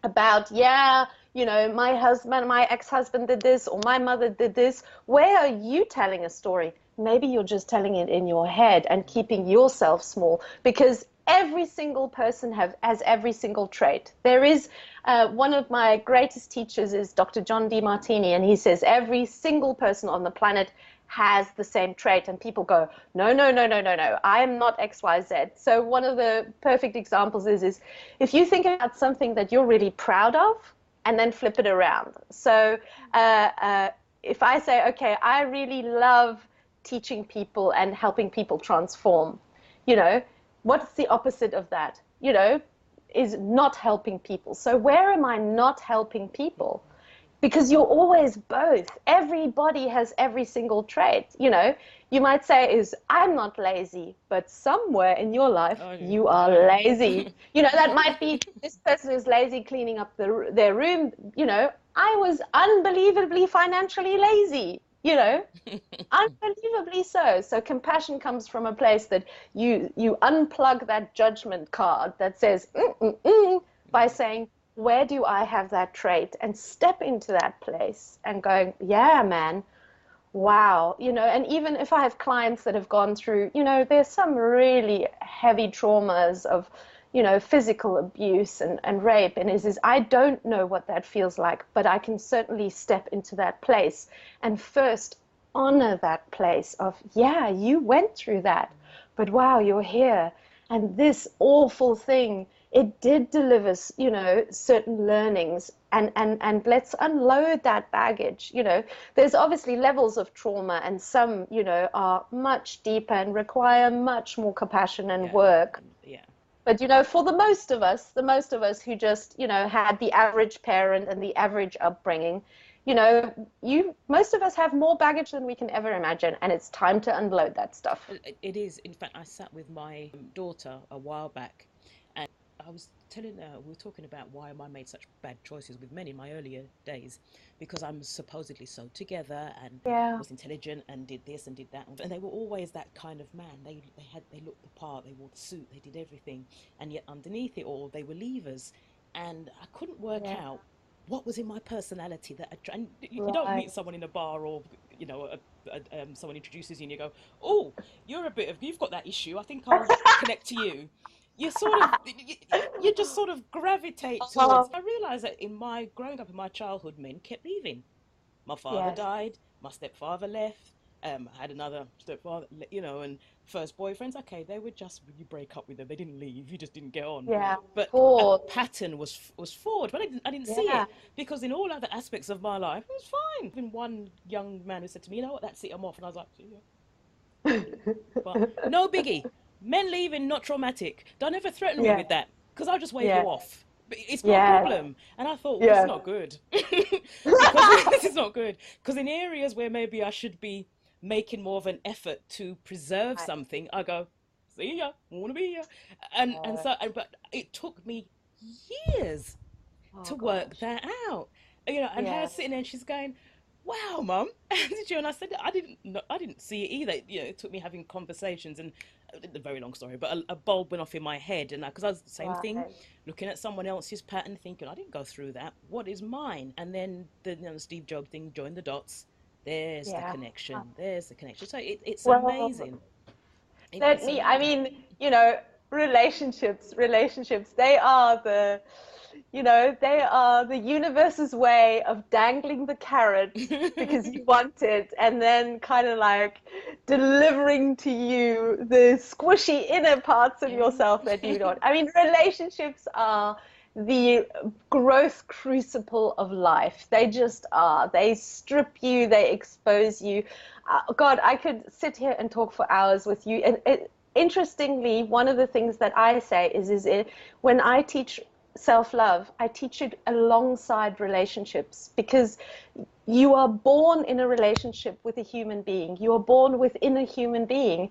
about, yeah, my husband, my ex-husband did this, or my mother did this. Where are you telling a story? Maybe you're just telling it in your head and Mm, keeping yourself small, because every single person has every single trait. There is one of my greatest teachers is Dr. John Demartini, and he says every single person on the planet has the same trait, and people go, no, no, no, no, no, no, I am not XYZ. So one of the perfect examples is if you think about something that you're really proud of and then flip it around. So if I say, okay, I really love teaching people and helping people transform, what's the opposite of that? Is not helping people. So where am I not helping people? Because you're always both. Everybody has every single trait. You might say is I'm not lazy, but somewhere in your life oh, you are I am. lazy. That might be this person is lazy cleaning up their room. I was unbelievably financially lazy. Unbelievably so. So compassion comes from a place that you unplug that judgment card that says by saying, where do I have that trait, and step into that place and going, yeah, man, wow. And even if I have clients that have gone through, there's some really heavy traumas of, physical abuse and rape, and is I don't know what that feels like, but I can certainly step into that place and first honor that place of, yeah, you went through that, but wow, you're here. And this awful thing, it did deliver, certain learnings, and let's unload that baggage. There's obviously levels of trauma, and some, are much deeper and require much more compassion and Yeah, work. yeah, But for the most of us who just had the average parent and the average upbringing, most of us have more baggage than we can ever imagine, and it's time to unload that stuff. it is. In fact, I sat with my daughter a while back, and I was telling her, we were talking about why I made such bad choices with men in my earlier days, because I'm supposedly so together and Yeah. was intelligent and did this and did that, and they were always that kind of man. They looked the part, they wore the suit, they did everything, and yet underneath it all, they were leavers, and I couldn't work Yeah. out what was in my personality that and you don't Right. meet someone in a bar or someone introduces you and you go, oh, you've got that issue, I think I'll connect to you. you just sort of gravitate towards. I realized that in my growing up in my childhood, men kept leaving. My father Yes. died, my stepfather left, I had another stepfather, and first boyfriends, okay, they would just, you break up with them, they didn't leave, you just didn't get on. Yeah. But a Pause. pattern was forged, but I didn't see Yeah. it, because in all other aspects of my life, it was fine. Even one young man who said to me, you know what, that's it, I'm off. And I was like, see ya. But no biggie. Men leaving, not traumatic. Don't ever threaten me Yeah. with that, because I'll just wave you Yeah. off. But it's not a Yeah. problem. And I thought, this is Yeah. not good. Because this is not good. Because in areas where maybe I should be making more of an effort to preserve Right. something, I go, see ya, wanna be ya. But it took me years Oh to work gosh. that out. And her Yeah. sitting there, and she's going, "Wow, mum, did you?" And I said, I didn't see it either. It took me having conversations, and a very long story, but a bulb went off in my head, and because I was the same thing, Right. looking at someone else's pattern, thinking, I didn't go through that. What is mine? And then the Steve Jobs thing, join the dots. There's the Yeah. connection. There's the connection. So it's Well, amazing. It's certainly, I amazing. mean, relationships, they are the universe's way of dangling the carrot because you want it, and then kind of like delivering to you the squishy inner parts of Yeah. yourself that you don't. I mean, relationships are the growth crucible of life. They just are. They strip you, they expose you. God, I could sit here and talk for hours with you. And interestingly, one of the things that I say when I teach self-love, I teach it alongside relationships, because you are born in a relationship with a human being. You are born within a human being,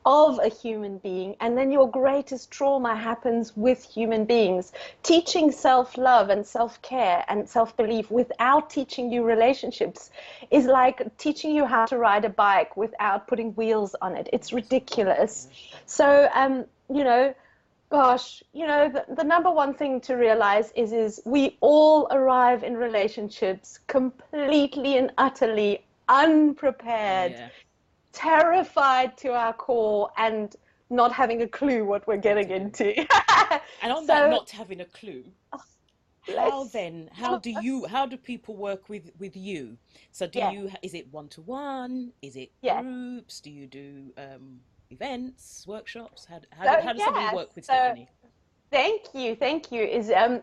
of a human being, and then your greatest trauma happens with human beings. Teaching self-love and self-care and self-belief without teaching you relationships is like teaching you how to ride a bike without putting wheels on it. It's ridiculous. So, gosh, the number one thing to realize is we all arrive in relationships completely and utterly unprepared, Yeah. terrified to our core, and not having a clue what we're What getting to do? into. And on that, So, not having a clue, how bless. then, how do people work with you? So Yeah, is it one to one? Is it yeah. groups? Do you do events, workshops? So, how does somebody yeah. work with So, Stephanie? thank you.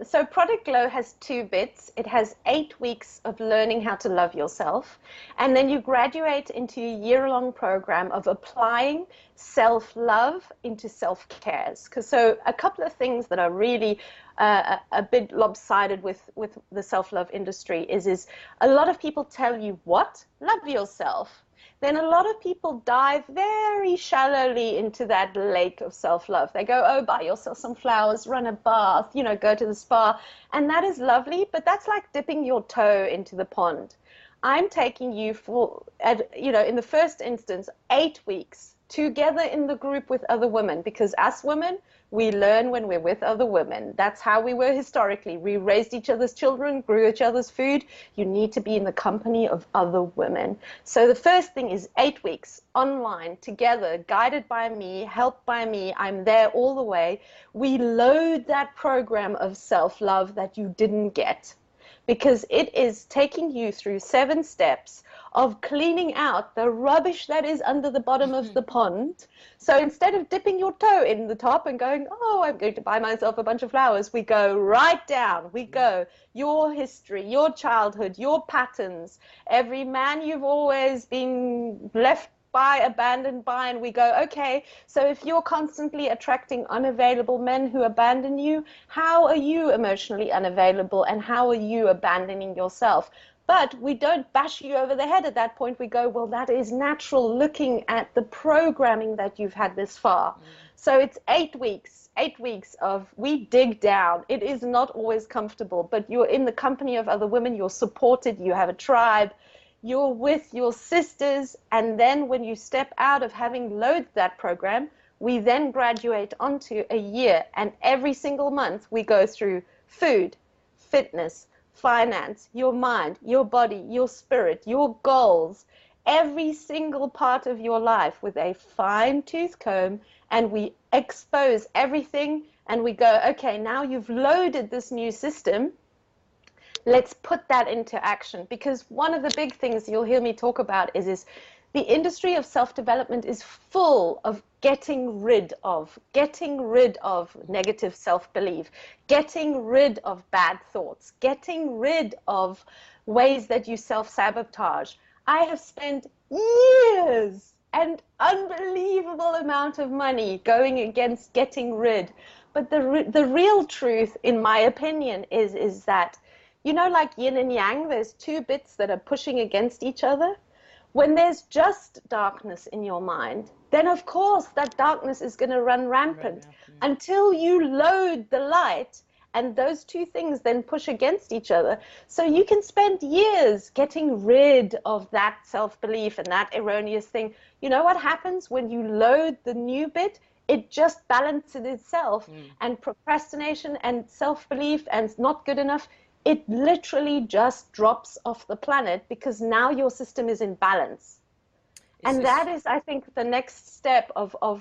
So Product Glow has two bits. It has 8 weeks of learning how to love yourself, and then you graduate into a year-long program of applying self-love into self-cares. So a couple of things that are really a bit lopsided with the self-love industry is a lot of people tell you what? Love yourself. Then a lot of people dive very shallowly into that lake of self-love. They go, oh, buy yourself some flowers, run a bath, go to the spa. And that is lovely, but that's like dipping your toe into the pond. I'm taking you in the first instance, 8 weeks together in the group with other women, because us women, we learn when we're with other women. That's how we were historically. We raised each other's children, grew each other's food. You need to be in the company of other women. So the first thing is 8 weeks online together, guided by me, helped by me. I'm there all the way. We load that program of self-love that you didn't get, because it is taking you through 7 steps of cleaning out the rubbish that is under the bottom of the pond. So instead of dipping your toe in the top and going, oh, I'm going to buy myself a bunch of flowers, we go right down. We go your history, your childhood, your patterns, every man you've always been left by, abandoned by, and we go, okay, so if you're constantly attracting unavailable men who abandon you, how are you emotionally unavailable, and how are you abandoning yourself? But we don't bash you over the head at that point. We go, well, that is natural, looking at the programming that you've had this far. So it's 8 weeks. 8 weeks of we dig down. It is not always comfortable, but you're in the company of other women. You're supported. You have a tribe. You're with your sisters, and then when you step out of having loaded that program, we then graduate onto a year, and every single month we go through food, fitness, finance, your mind, your body, your spirit, your goals, every single part of your life with a fine-tooth comb, and we expose everything, and we go, okay, now you've loaded this new system, let's put that into action. Because one of the big things you'll hear me talk about is the industry of self-development is full of getting rid of negative self-belief, getting rid of bad thoughts, getting rid of ways that you self-sabotage. I have spent years and unbelievable amount of money going against getting rid. But the real truth, in my opinion, is that, you know, like yin and yang, there's two bits that are pushing against each other. When there's just darkness in your mind, then of course that darkness is going to run rampant until you load the light, and those two things then push against each other. So you can spend years getting rid of that self-belief and that erroneous thing. You know what happens when you load the new bit? It just balances itself. And procrastination and self-belief and not good enough, it literally just drops off the planet, because now your system is in balance. And that is, I think, the next step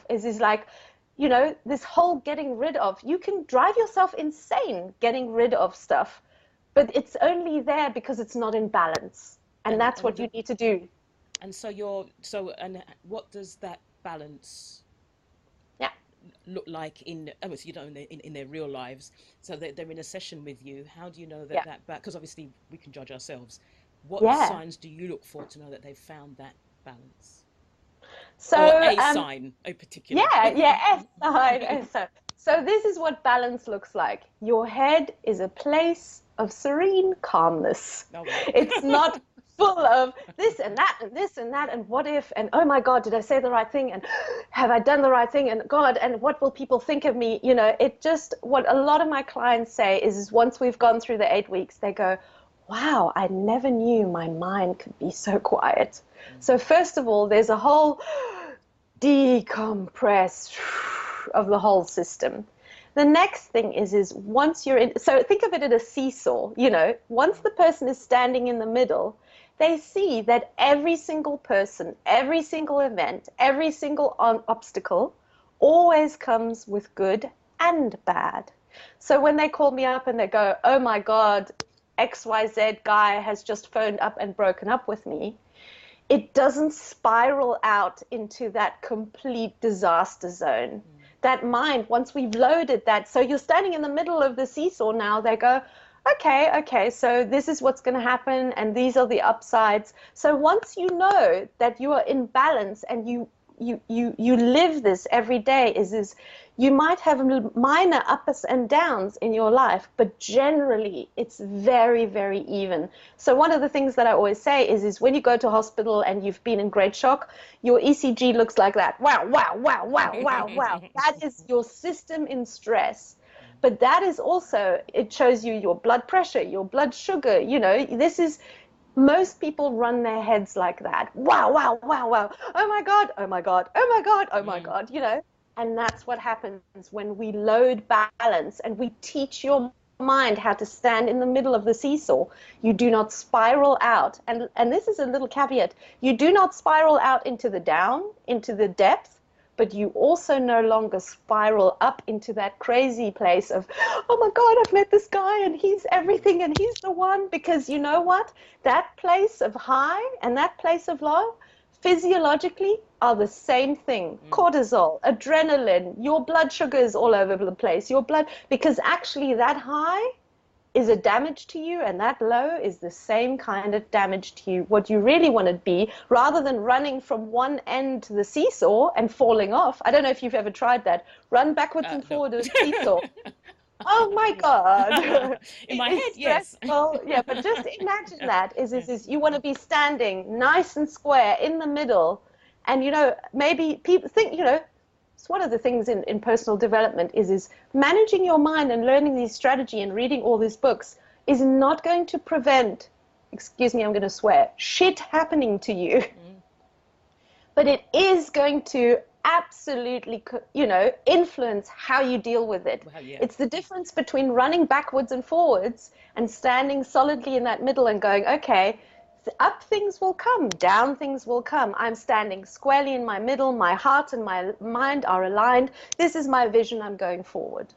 is like, you know, this whole getting rid of. You can drive yourself insane getting rid of stuff, but it's only there because it's not in balance. And that's what you need to do. And so and what does that balance look like in their real lives? So they're in a session with you. How do you know that because obviously we can judge ourselves. What signs do you look for to know that they've found that balance? So or a sign, a particular. A sign. So this is what balance looks like. Your head is a place of serene calmness. Oh, wow. It's not full of this and that and this and that and what if and oh my God, did I say the right thing and have I done the right thing and God, and what will people think of me? You know, it just, what a lot of my clients say is once we've gone through the 8 weeks, they go, wow, I never knew my mind could be so quiet. So first of all, there's a whole decompress of the whole system. The next thing is once you're in, so think of it as a seesaw, you know, once the person is standing in the middle, they see that every single person, every single event, every single obstacle always comes with good and bad. So when they call me up and they go, oh my God, XYZ guy has just phoned up and broken up with me, it doesn't spiral out into that complete disaster zone. That mind, once we've loaded that, so you're standing in the middle of the seesaw now, they go, okay, so this is what's going to happen, and these are the upsides. So once you know that you are in balance and you live this every day, is you might have minor ups and downs in your life, but generally it's very, very even. So one of the things that I always say is when you go to hospital and you've been in great shock, your ECG looks like that. Wow, wow, wow, wow, wow, wow. That is your system in stress. But that is also, it shows you your blood pressure, your blood sugar, you know, this is, most people run their heads like that. Wow, wow, wow, wow. Oh my God, oh my God, oh my God, oh my God, you know. And that's what happens when we load balance and we teach your mind how to stand in the middle of the seesaw. You do not spiral out. And this is a little caveat. You do not spiral out into the down, into the depth, but you also no longer spiral up into that crazy place of, oh my God, I've met this guy and he's everything and he's the one. Because you know what? That place of high and that place of low physiologically are the same thing. Cortisol, adrenaline, your blood sugar is all over the place. Because actually that high is a damage to you and that low is the same kind of damage to you. What you really want to be, rather than running from one end to the seesaw and falling off. I don't know if you've ever tried that. Run backwards and forward of a seesaw. Oh my God. In my head, yes. Yeah, but just imagine that is you want to be standing nice and square in the middle. And, you know, maybe people think, you know, it's one of the things in personal development is managing your mind and learning these strategy and reading all these books is not going to prevent, excuse me, I'm going to swear, shit happening to you. But it is going to absolutely, you know, influence how you deal with it. Well, yeah. It's the difference between running backwards and forwards and standing solidly in that middle and going, okay, up things will come, down things will come. I'm standing squarely in my middle. My heart and my mind are aligned. This is my vision. I'm going forward.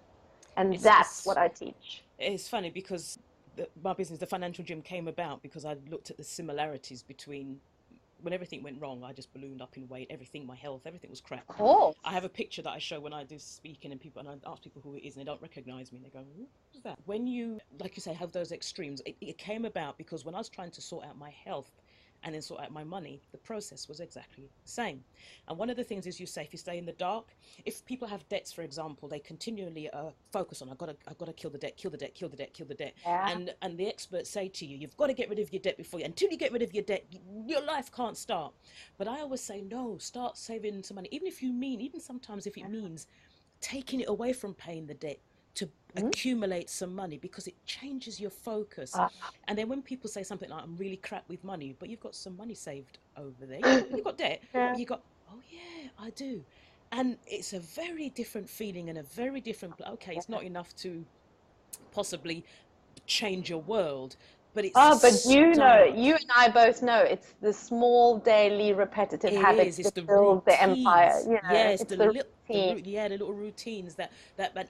And that's what I teach. It's funny because my business, the financial gym, came about because I looked at the similarities between when everything went wrong. I just ballooned up in weight, everything, my health, everything was crap. Of course. I have a picture that I show when I do speaking, and I ask people who it is, and they don't recognize me, and they go, who's that? When you, like you say, have those extremes, it came about because when I was trying to sort out my health and then sort out my money, the process was exactly the same. And one of the things is, you say, if you stay in the dark, if people have debts, for example, they continually focus on, I've got to kill the debt, kill the debt, kill the debt, kill the debt. Yeah. And the experts say to you, you've got to get rid of your debt until you get rid of your debt, your life can't start. But I always say, no, start saving some money, even sometimes if it means taking it away from paying the debt to accumulate some money, because it changes your focus. And then when people say something like, I'm really crap with money, but you've got some money saved over there, you've got debt, but you got, oh yeah, I do. And it's a very different feeling and a very different, okay, it's not enough to possibly change your world, but it's but you know, you and I both know it's the small daily repetitive habits that build the empire. You know, yes, it's the little routines that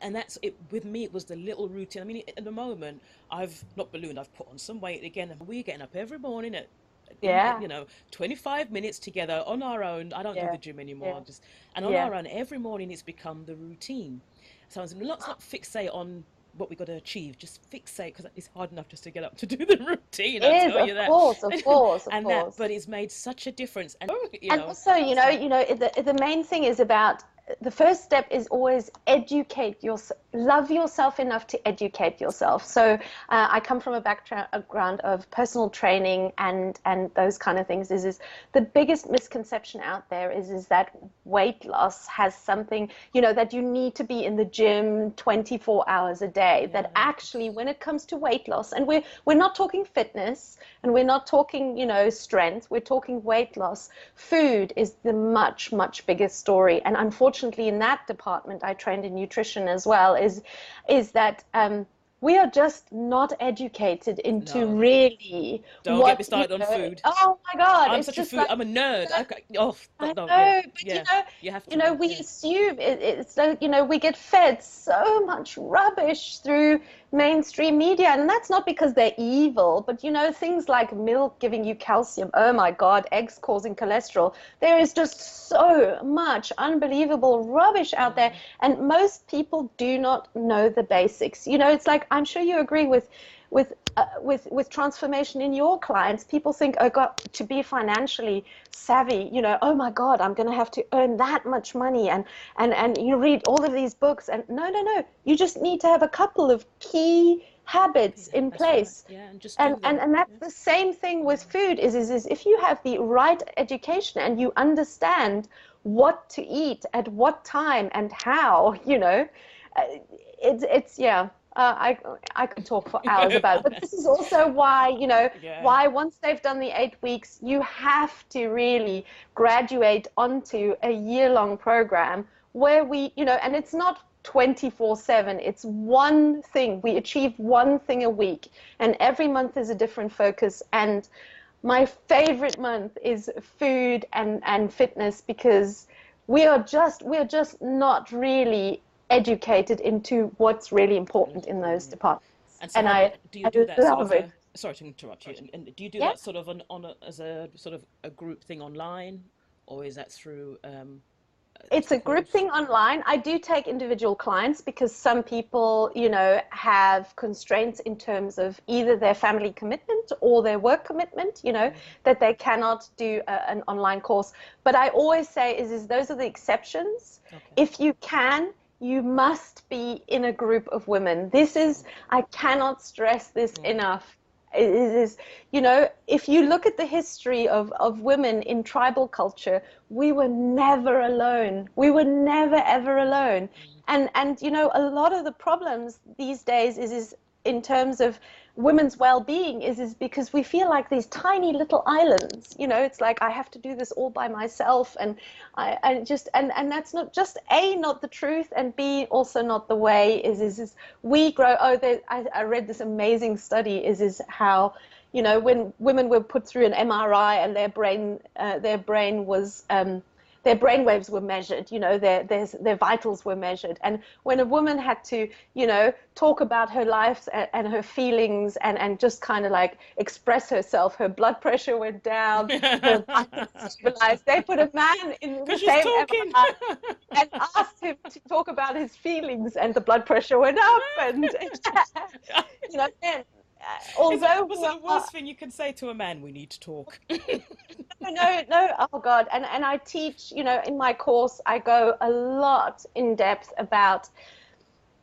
and that's it. With me, it was the little routine. I mean, at the moment, I've not ballooned. I've put on some weight again. We're getting up every morning at 25 minutes together on our own. I don't do the gym anymore. On our own every morning. It's become the routine. So it's not fixate on what we got to achieve, just fixate, because it's hard enough just to get up to do the routine. I tell you that. Of course. But it's made such a difference. And also, the main thing is about, the first step is always educate yourself, love yourself enough to educate yourself. So I come from a background of personal training and those kind of things. Is the biggest misconception out there is that weight loss has something, that you need to be in the gym 24 hours a day. That actually, when it comes to weight loss, and we're not talking fitness, and we're not talking, strength, we're talking weight loss. Food is the much, much bigger story. And unfortunately, in that department, I trained in nutrition as well, is that we are just not educated into really. Don't get me started on food. Oh my God! I'm such a food. I'm a nerd. I know, but you have to. We assume it's like, we get fed so much rubbish through mainstream media, and that's not because they're evil, but things like milk giving you calcium, oh my God, eggs causing cholesterol. There is just so much unbelievable rubbish out there, and most people do not know the basics. It's like, I'm sure you agree with transformation in your clients. People think, oh God, to be financially savvy, oh my God, I'm going to have to earn that much money, and you read all of these books, and no, you just need to have a couple of key habits in place. Right. And that's the same thing with food. Is if you have the right education and you understand what to eat at what time and how, I could talk for hours about it, but this is also why, why once they've done the 8 weeks, you have to really graduate onto a year-long program where we, and it's not 24/7, it's one thing. We achieve one thing a week, and every month is a different focus. And my favorite month is food and fitness, because we're just not really educated into what's really important in those departments. And I do that love it. Sorry to interrupt you. And do you do that sort of as a sort of a group thing online, or is that through? It's a group thing online. I do take individual clients because some people, have constraints in terms of either their family commitment or their work commitment, that they cannot do an online course. But I always say is those are the exceptions. Okay. If you can, you must be in a group of women. I cannot stress this enough. It is, if you look at the history of women in tribal culture, we were never alone. We were never, ever alone. And a lot of the problems these days is in terms of women's well-being is because we feel like these tiny little islands. It's like I have to do this all by myself, and and that's not just A, not the truth, and B, also not the way. Is we grow. I read this amazing study is how when women were put through an MRI and their brain waves were measured, their vitals were measured. And when a woman had to, talk about her life and her feelings and just kind of like express herself, her blood pressure went down, her vitals stabilized. They put a man in the same MRI and asked him to talk about his feelings, and the blood pressure went up. And, then, although what's the worst thing you can say to a man? We need to talk. No, oh God. And I teach, in my course, I go a lot in depth about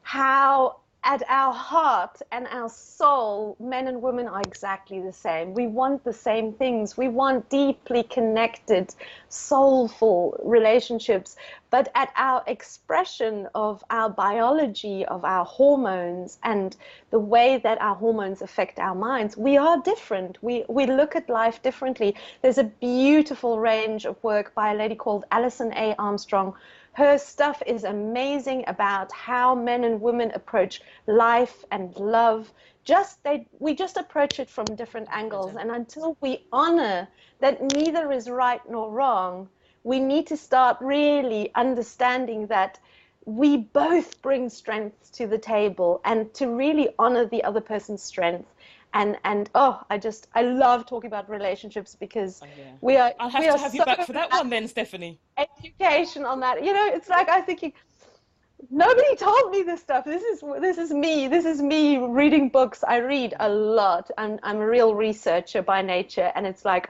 how at our heart and our soul, men and women are exactly the same. We want the same things. We want deeply connected, soulful relationships. But at our expression of our biology, of our hormones, and the way that our hormones affect our minds, we are different. We look at life differently. There's a beautiful range of work by a lady called Alison A. Armstrong. Her stuff is amazing about how men and women approach life and love. We just approach it from different angles. And until we honor that neither is right nor wrong, we need to start really understanding that we both bring strengths to the table, and to really honor the other person's strength. And I love talking about relationships because I'll have to have you back for that one then, Stephanie. Education on that. It's like I'm thinking, nobody told me this stuff. This is me reading books. I read a lot. I'm a real researcher by nature, and it's like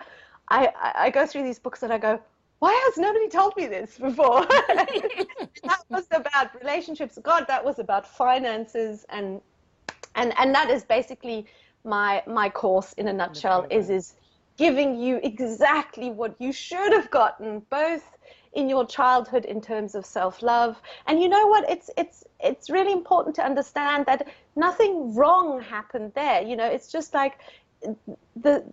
I go through these books and I go, why has nobody told me this before? That was about relationships. God, that was about finances, and that is basically my course in a nutshell. Is giving you exactly what you should have gotten, both in your childhood in terms of self-love. And you know what? It's really important to understand that nothing wrong happened there. It's just like the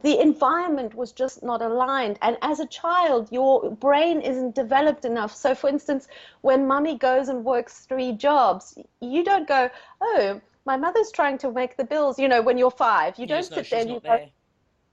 environment was just not aligned. And as a child, your brain isn't developed enough. So for instance, when mommy goes and works 3 jobs, you don't go, oh, my mother's trying to make the bills. When you're 5, you don't sit there and you go,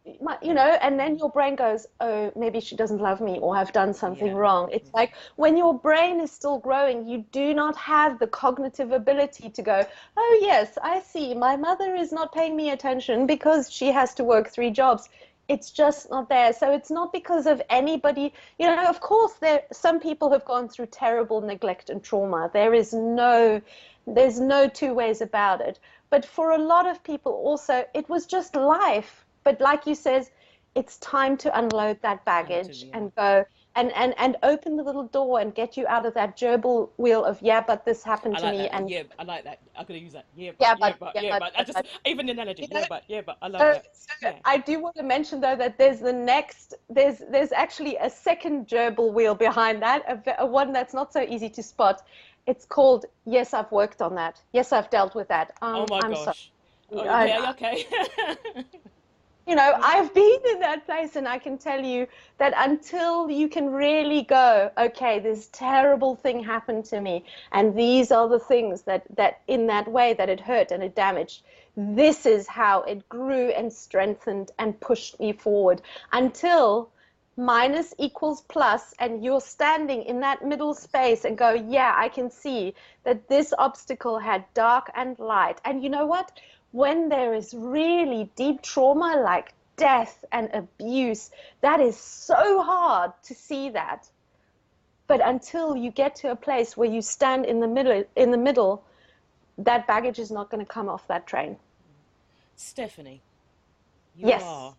and then your brain goes, oh, maybe she doesn't love me, or I've done something wrong. It's like when your brain is still growing, you do not have the cognitive ability to go, oh yes, I see, my mother is not paying me attention because she has to work 3 jobs. It's just not there. So it's not because of anybody. Of course, some people have gone through terrible neglect and trauma. There's no 2 ways about it. But for a lot of people also, it was just life. But like you says, it's time to unload that baggage and go and open the little door and get you out of that gerbil wheel of, but this happened to me. That. And I like that. I'm going to use that. But. I just, even an analogy. But I love that. So I do want to mention, though, that there's actually a second gerbil wheel behind that, a one that's not so easy to spot. It's called, yes, I've worked on that. Yes, I've dealt with that. Oh my gosh. Sorry. Okay. I've been in that place, and I can tell you that until you can really go, okay, this terrible thing happened to me, and these are the things that in that way that it hurt and it damaged, this is how it grew and strengthened and pushed me forward, until minus equals plus, and you're standing in that middle space and go, I can see that this obstacle had dark and light. And you know what? When there is really deep trauma like death and abuse, that is so hard to see that. But until you get to a place where you stand in the middle, that baggage is not going to come off that train. Stephanie, you are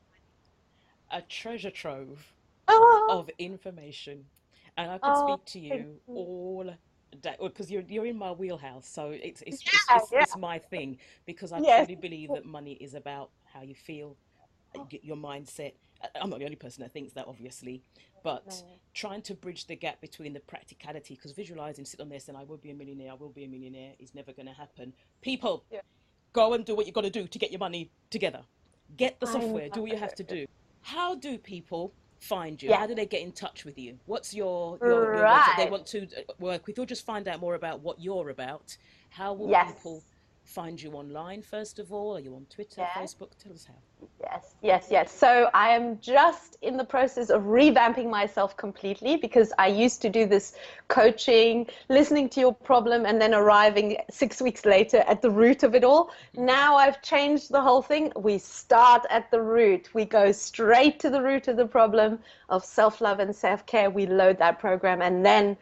a treasure trove of information, and I could speak to you all day, because you're in my wheelhouse. So it's my thing, because I truly believe that money is about how you feel, your mindset. I'm not the only person that thinks that, obviously, but trying to bridge the gap between the practicality, because visualizing, sit on this and I will be a millionaire, is never going to happen. People, go and do what you got to do to get your money together. Get the I software, do what you know. have to do. How do people find you? Yeah. How do they get in touch with you? What's your website? They Right. want to work with, or just find out more about what you're about. How will people Yes. find you online, first of all? Are you on Twitter, Yeah. Facebook? Tell us how. Yes, yes, yes. So I am just in the process of revamping myself completely because I used to do this coaching, listening to your problem, and then arriving 6 weeks later at the root of it all. Now I've changed the whole thing. We start at the root. We go straight to the root of the problem of self-love and self-care. We load that program, and then,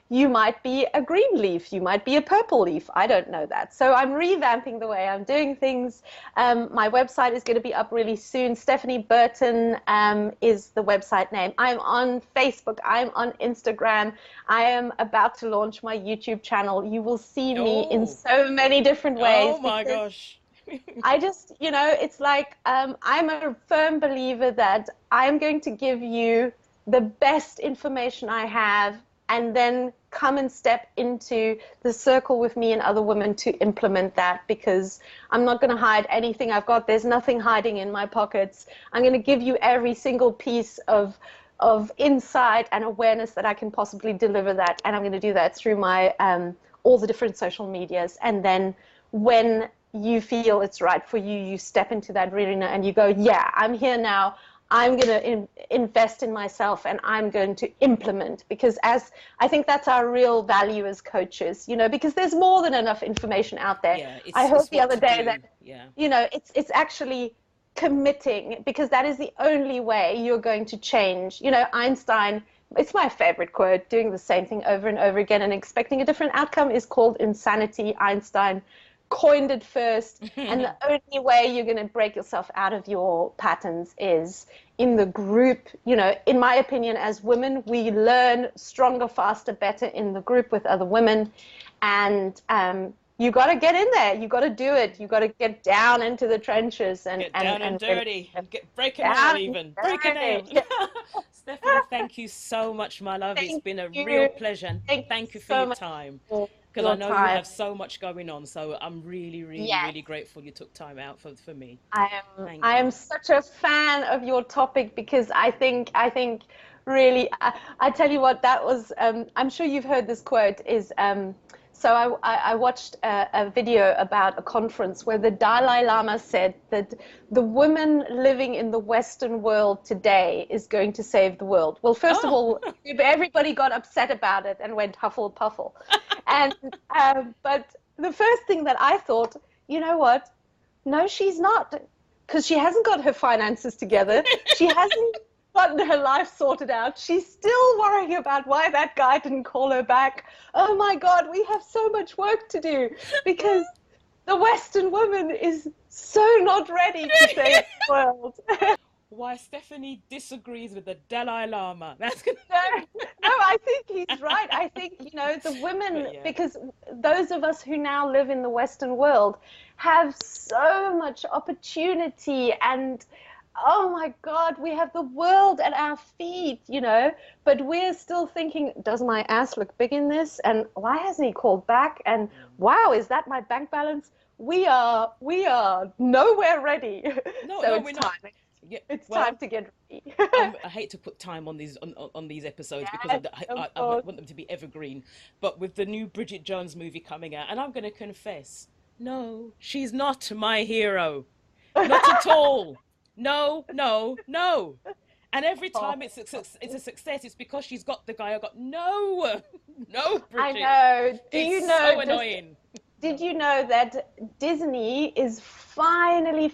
you might be a green leaf, you might be a purple leaf. I don't know that. So I'm revamping the way I'm doing things. My website is going to be up really soon. Stephanie Burton is the website name. I'm on Facebook. I'm on Instagram. I am about to launch my YouTube channel. You will see me in Oh, so many different ways oh my because gosh. I just, it's like I'm a firm believer that I'm going to give you the best information I have and then come and step into the circle with me and other women to implement that because I'm not going to hide anything I've got. There's nothing hiding in my pockets. I'm going to give you every single piece of insight and awareness that I can possibly deliver that. And I'm going to do that through my all the different social medias. And then when you feel it's right for you, you step into that arena and you go, yeah, I'm here now. I'm going to invest in myself and I'm going to implement because I think that's our real value as coaches, because there's more than enough information out there. Yeah, I heard it's the what other to day do. that, Yeah. it's actually committing because that is the only way you're going to change. Einstein, it's my favorite quote, doing the same thing over and over again and expecting a different outcome is called insanity. Einstein coined it first, and the only way you're going to break yourself out of your patterns is in the group. In my opinion, as women, we learn stronger, faster, better in the group with other women, and you got to get in there. You got to do it. You got to get down into the trenches and Get down and really dirty and break a nail down even. and Break a nail. dirty. Stephanie, thank you so much, my love. It's Thank been a real you. pleasure and Thank you thank you for so your much time. for Because I your know you time. have so much going on. So I'm really, really, Yes. really grateful you took time out for me. I Thank am you. such a fan of your topic because I think really I tell you what that was I'm sure you've heard this quote is so I watched a video about a conference where the Dalai Lama said that the woman living in the Western world today is going to save the world. Well, first of Oh, all, everybody got upset about it and went huffle puffle, and but the first thing that I thought, you know what? No, she's not, because she hasn't got her finances together. She hasn't gotten her life sorted out. She's still worrying about why that guy didn't call her back. Oh my God, we have so much work to do because the Western woman is so not ready to save the world. why Stephanie disagrees with the Dalai Lama. That's gonna. No, I think he's right. I think, the women, But yeah. because those of us who now live in the Western world have so much opportunity and oh my God, we have the world at our feet, but we're still thinking, does my ass look big in this? And why hasn't he called back? And wow, is that my bank balance? We are nowhere ready. No, So no, it's we're time. not. Yeah, It's well, time to get ready. I hate to put time on these episodes because Yes, of I course. want them to be evergreen. But with the new Bridget Jones movie coming out, and I'm going to confess, no, she's not my hero, not at all. No, no, no. And every time it's a success, it's because she's got the guy. I got no, no, I Bridget. know. Do It's you know? so annoying. Did you know that Disney is finally,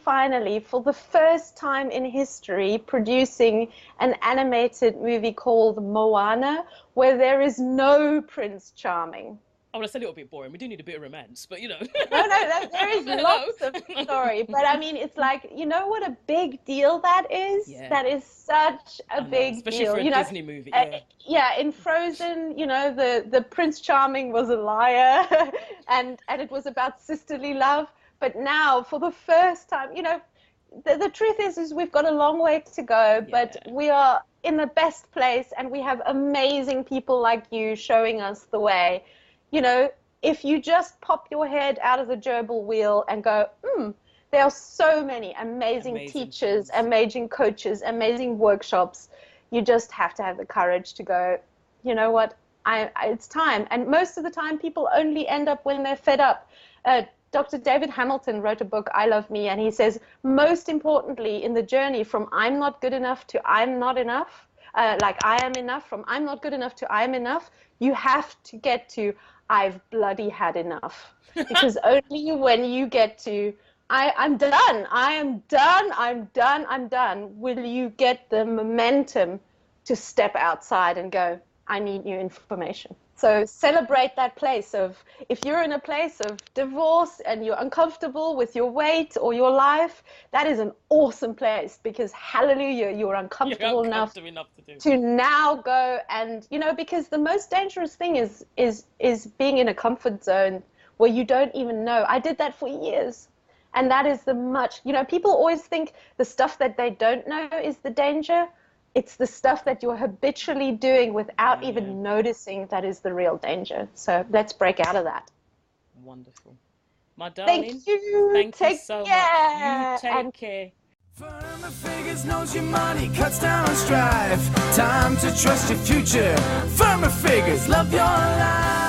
for the first time in history, producing an animated movie called Moana, where there is no Prince Charming? Oh, that's a little bit boring. We do need a bit of romance, but No, there is Hello. lots of story. But I mean, it's like, what a big deal that is? Yeah. That is such a I know, big especially deal. for a Disney movie. Uh, Yeah. yeah, in Frozen, the Prince Charming was a liar and it was about sisterly love. But now, for the first time, the truth is we've got a long way to go, but Yeah. we are in the best place and we have amazing people like you showing us the way. if you just pop your head out of the gerbil wheel and go, there are so many amazing teachers, amazing coaches, amazing workshops. You just have to have the courage to go, you know what, it's time. And most of the time, people only end up when they're fed up. Dr. David Hamilton wrote a book, I Love Me, and he says, most importantly in the journey from I'm not good enough to I'm not enough, like I am enough, from I'm not good enough to I'm enough, you have to get to I've bloody had enough. Because only when you get to I'm done, I'm done, will you get the momentum to step outside and go, I need new information. So celebrate that place of, if you're in a place of divorce and you're uncomfortable with your weight or your life, that is an awesome place, because hallelujah, you're uncomfortable enough to now go and, you know, because the most dangerous thing is being in a comfort zone where you don't even know. I did that for years. And that is you know, people always think the stuff that they don't know is the danger. It's the stuff that you're habitually doing without even noticing that is the real danger. So let's break out of that. Wonderful. My darling, thank you so much. You take care. Firmer figures knows your money, cuts down on strife. Time to trust your future. Firmer figures, love your life.